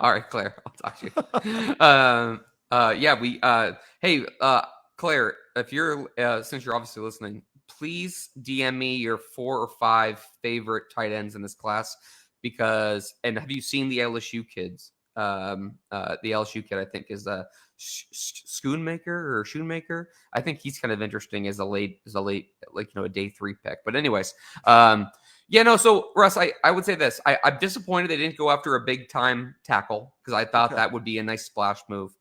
[SPEAKER 2] right, Claire, I'll talk to you. Hey, Claire, if you're since you're obviously listening, please DM me your 4 or 5 favorite tight ends in this class and have you seen the LSU kids? The LSU kid, I think, is a Schoonmaker. I think he's kind of interesting as a late, a day 3 pick. But anyways, so Russ, I would say this. I'm disappointed they didn't go after a big time tackle because I thought that would be a nice splash move.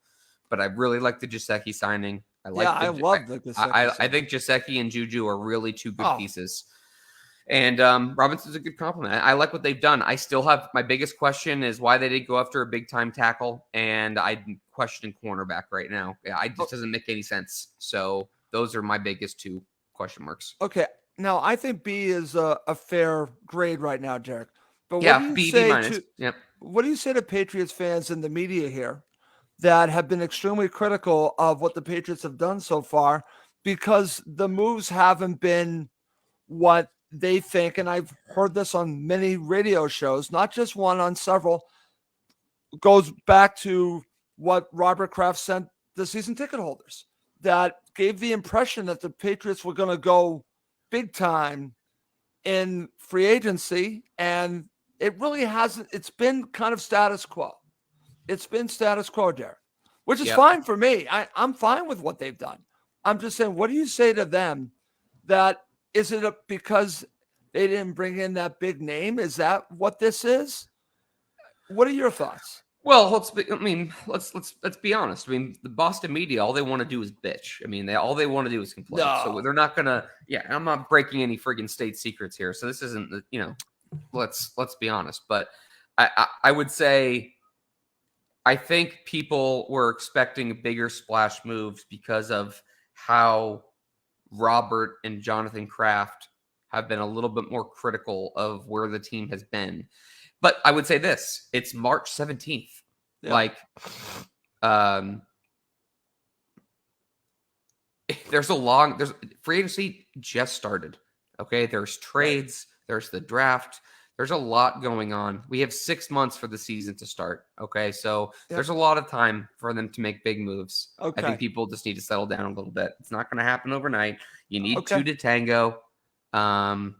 [SPEAKER 2] But I really like the Gesicki signing. I love the Gesicki. I think Gesicki and JuJu are really 2 good pieces. And Robinson's a good compliment. I like what they've done. I still have my biggest question is why they didn't go after a big time tackle, and I'm questioning cornerback right now. It just doesn't make any sense. So those are my biggest 2 question marks.
[SPEAKER 1] Okay, now I think B is a fair grade right now, Derek. But
[SPEAKER 2] B minus. Yep.
[SPEAKER 1] What do you say to Patriots fans in the media here that have been extremely critical of what the Patriots have done so far because the moves haven't been what they think, and I've heard this on many radio shows, not just one, on several, goes back to what Robert Kraft sent the season ticket holders that gave the impression that the Patriots were going to go big time in free agency, and it really hasn't. It's been kind of status quo. It's been status quo, Derek, which is fine for me. I'm fine with what they've done. I'm just saying, what do you say to them that is it because they didn't bring in that big name? Is that what this is? What are your thoughts?
[SPEAKER 2] Well, let's be honest. I mean, the Boston media, all they want to do is bitch. I mean, all they want to do is complain. No. So they're not gonna. Yeah, I'm not breaking any friggin' state secrets here. So this isn't. Let's be honest. But I would say, I think people were expecting bigger splash moves because of how Robert and Jonathan Kraft have been a little bit more critical of where the team has been. But I would say this, it's March 17th. Yeah. There's free agency just started. Okay. There's trades, there's the draft. There's a lot going on. We have 6 months for the season to start. Okay. So there's a lot of time for them to make big moves. Okay. I think people just need to settle down a little bit. It's not going to happen overnight. You need 2 to tango. As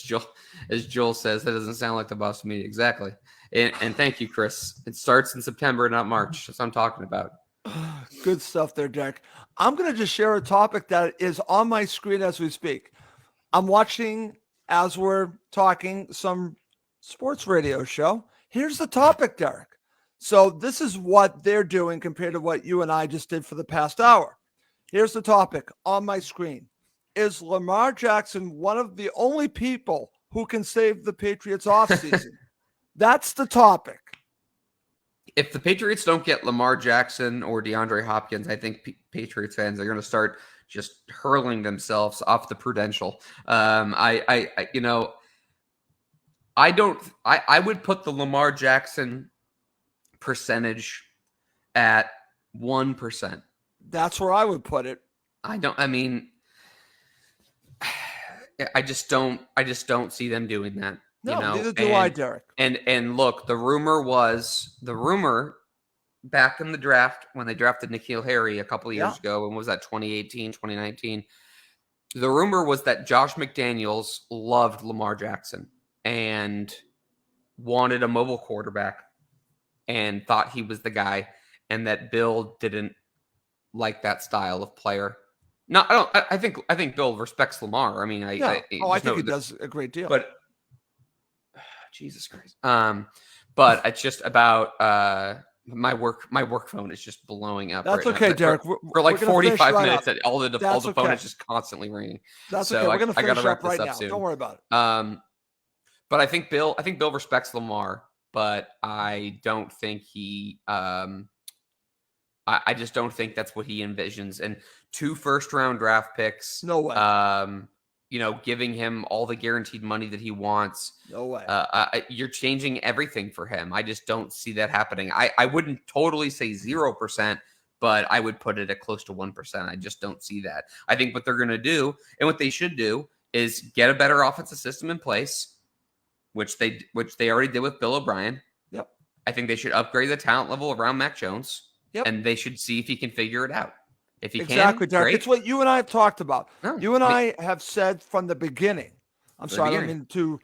[SPEAKER 2] Joel says, that doesn't sound like the Boston media. Exactly. And thank you, Chris. It starts in September, not March. That's what I'm talking about.
[SPEAKER 1] Good stuff there, Jack. I'm going to just share a topic that is on my screen as we speak. I'm watching, as we're talking, some sports radio show. Here's the topic, Derek. So this is what they're doing compared to what you and I just did for the past hour. Here's the topic on my screen. Is Lamar Jackson one of the only people who can save the Patriots offseason? That's the topic.
[SPEAKER 2] If the Patriots don't get Lamar Jackson or DeAndre Hopkins, I think Patriots fans are going to start just hurling themselves off the Prudential. I would put the Lamar Jackson percentage at 1%.
[SPEAKER 1] That's where I would put it.
[SPEAKER 2] I just don't see them doing that.
[SPEAKER 1] No, neither do I, Derek.
[SPEAKER 2] And look, the rumor back in the draft when they drafted N'Keal Harry a couple of years
[SPEAKER 1] Yeah.
[SPEAKER 2] ago. When was that? 2018, 2019. The rumor was that Josh McDaniels loved Lamar Jackson and wanted a mobile quarterback and thought he was the guy, and that Bill didn't like that style of player. No, I don't. I think Bill respects Lamar. I mean,
[SPEAKER 1] I
[SPEAKER 2] there's
[SPEAKER 1] think he does a great deal.
[SPEAKER 2] But Jesus Christ. But it's just about my work phone is just blowing up.
[SPEAKER 1] That's
[SPEAKER 2] right
[SPEAKER 1] okay,
[SPEAKER 2] now.
[SPEAKER 1] Derek.
[SPEAKER 2] For like 45 minutes,
[SPEAKER 1] up.
[SPEAKER 2] all the
[SPEAKER 1] That's
[SPEAKER 2] phone
[SPEAKER 1] okay.
[SPEAKER 2] is just constantly ringing.
[SPEAKER 1] That's
[SPEAKER 2] so
[SPEAKER 1] okay. We're gonna finish
[SPEAKER 2] wrap
[SPEAKER 1] up
[SPEAKER 2] this
[SPEAKER 1] right
[SPEAKER 2] up
[SPEAKER 1] now.
[SPEAKER 2] soon.
[SPEAKER 1] Don't worry about it.
[SPEAKER 2] But I think Bill respects Lamar, but I don't think he I just don't think that's what he envisions. And 2 first-round draft picks.
[SPEAKER 1] No way.
[SPEAKER 2] Giving him all the guaranteed money that he wants.
[SPEAKER 1] No way.
[SPEAKER 2] You're changing everything for him. I just don't see that happening. I wouldn't totally say 0%, but I would put it at close to 1%. I just don't see that. I think what they're going to do and what they should do is get a better offensive system in place, which they already did with Bill O'Brien.
[SPEAKER 1] Yep.
[SPEAKER 2] I think they should upgrade the talent level around Mac Jones.
[SPEAKER 1] Yep.
[SPEAKER 2] And they should see if he can figure it out. If he
[SPEAKER 1] exactly,
[SPEAKER 2] can,
[SPEAKER 1] Derek.
[SPEAKER 2] great.
[SPEAKER 1] It's what you and I have talked about.
[SPEAKER 2] No,
[SPEAKER 1] you and I have said from the beginning. I'm sorry, I don't mean to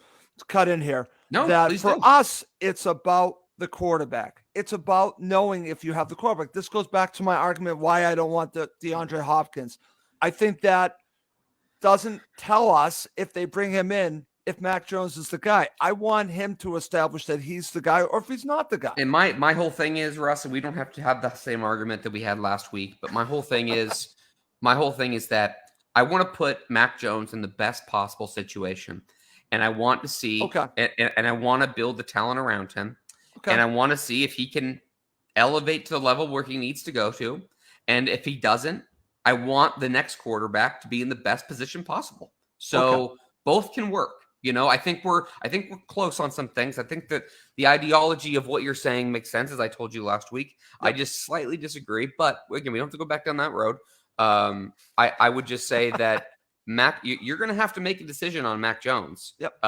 [SPEAKER 1] cut in here.
[SPEAKER 2] No,
[SPEAKER 1] that for
[SPEAKER 2] do.
[SPEAKER 1] us, it's about the quarterback. It's about knowing if you have the quarterback. This goes back to my argument why I don't want the DeAndre Hopkins. I think that doesn't tell us if they bring him in if Mac Jones is the guy. I want him to establish that he's the guy or if he's not the guy.
[SPEAKER 2] And my whole thing is, Russ, and we don't have to have the same argument that we had last week, but my whole thing is that I want to put Mac Jones in the best possible situation. And I want to see and I want to build the talent around him. Okay. And I want to see if he can elevate to the level where he needs to go to. And if he doesn't, I want the next quarterback to be in the best position possible. So both can work. I think we're close on some things. I think that the ideology of what you're saying makes sense, as I told you last week. Yep. I just slightly disagree, but again, we don't have to go back down that road. I would just say that Mac, you're going to have to make a decision on Mac Jones.
[SPEAKER 1] Yep.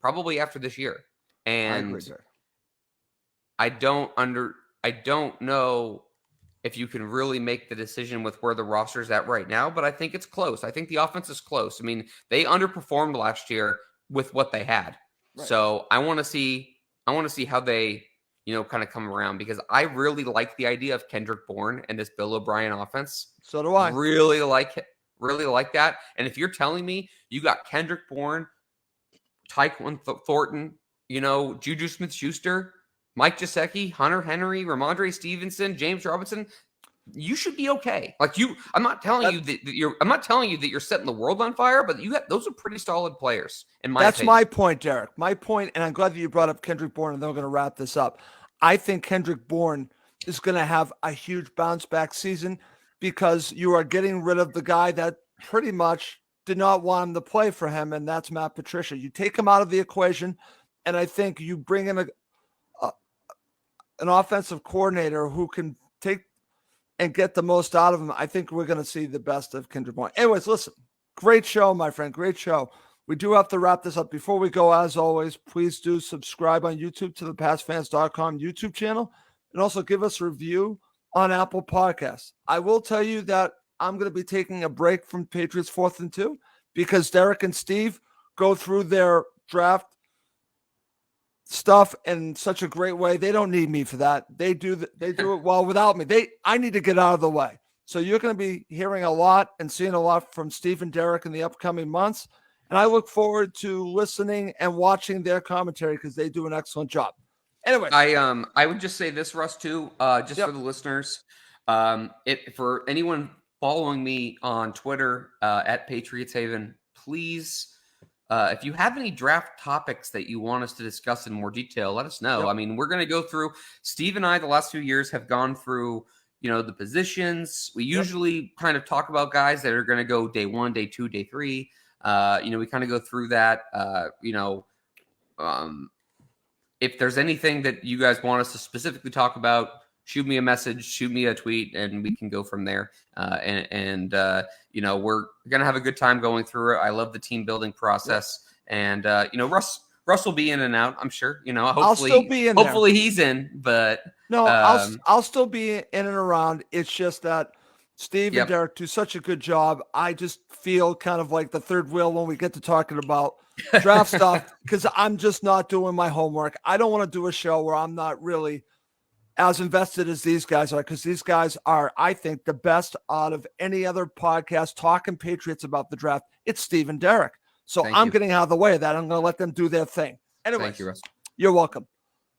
[SPEAKER 2] Probably after this year, and I don't know if you can really make the decision with where the roster's at right now, but I think it's close. I think the offense is close. I mean, they underperformed last year with what they had. Right. So I want to see how they, kind of come around, because I really like the idea of Kendrick Bourne and this Bill O'Brien offense.
[SPEAKER 1] So do I.
[SPEAKER 2] Really like that. And if you're telling me you got Kendrick Bourne, Tyquan Thornton, JuJu Smith-Schuster, Mike Gesicki, Hunter Henry, Ramondre Stevenson, James Robinson, you should be okay. I'm not telling you that you're setting the world on fire, but those are pretty solid players in my opinion.
[SPEAKER 1] My point, Derek. My point, and I'm glad that you brought up Kendrick Bourne, and then we're going to wrap this up. I think Kendrick Bourne is going to have a huge bounce back season because you are getting rid of the guy that pretty much did not want him to play for him, and that's Matt Patricia. You take him out of the equation, and I think you bring in an offensive coordinator who can take and get the most out of him. I think we're going to see the best of Kendrick Bourne. Anyways, listen, great show, my friend. Great show. We do have to wrap this up. Before we go, as always, please do subscribe on YouTube to the PatsFans.com YouTube channel, and also give us a review on Apple Podcasts. I will tell you that I'm going to be taking a break from Patriots 4th and 2 because Derek and Steve go through their draft stuff in such a great way. They don't need me for that. They do it well without me. I need to get out of the way. So you're going to be hearing a lot and seeing a lot from Steve and Derek in the upcoming months. And I look forward to listening and watching their commentary because they do an excellent job. Anyway,
[SPEAKER 2] I would just say this, Russ, too, for the listeners. For anyone following me on Twitter at Patriots Haven, please, if you have any draft topics that you want us to discuss in more detail, let us know. Yep. I mean, we're going to go through. Steve and I, the last few years, have gone through, the positions. We usually kind of talk about guys that are going to go day 1, day 2, day 3. We kind of go through that. If there's anything that you guys want us to specifically talk about, shoot me a message, shoot me a tweet, and we can go from there. We're going to have a good time going through it. I love the team building process. And, Russ will be in and out, I'm sure. Hopefully,
[SPEAKER 1] I'll still be in
[SPEAKER 2] hopefully he's in, but
[SPEAKER 1] No, I'll still be in and around. It's just that Steve and Derek do such a good job. I just feel kind of like the third wheel when we get to talking about draft stuff because I'm just not doing my homework. I don't want to do a show where I'm not really as invested as these guys are, because these guys are, I think, the best out of any other podcast talking Patriots about the draft. It's Steve and Derek. So I'm getting out of the way of that. I'm going to let them do their thing. Anyways,
[SPEAKER 2] thank you, Russ.
[SPEAKER 1] You're welcome.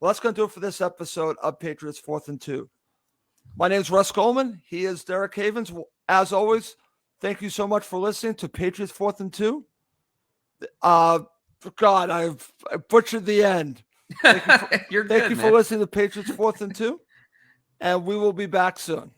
[SPEAKER 1] Well, that's going to do it for this episode of Patriots 4th and 2. My name is Russ Goldman. He is Derek Havens. As always, thank you so much for listening to Patriots 4th and 2. God, I butchered the end. Thank you for listening to Patriots 4th and 2. And we will be back soon.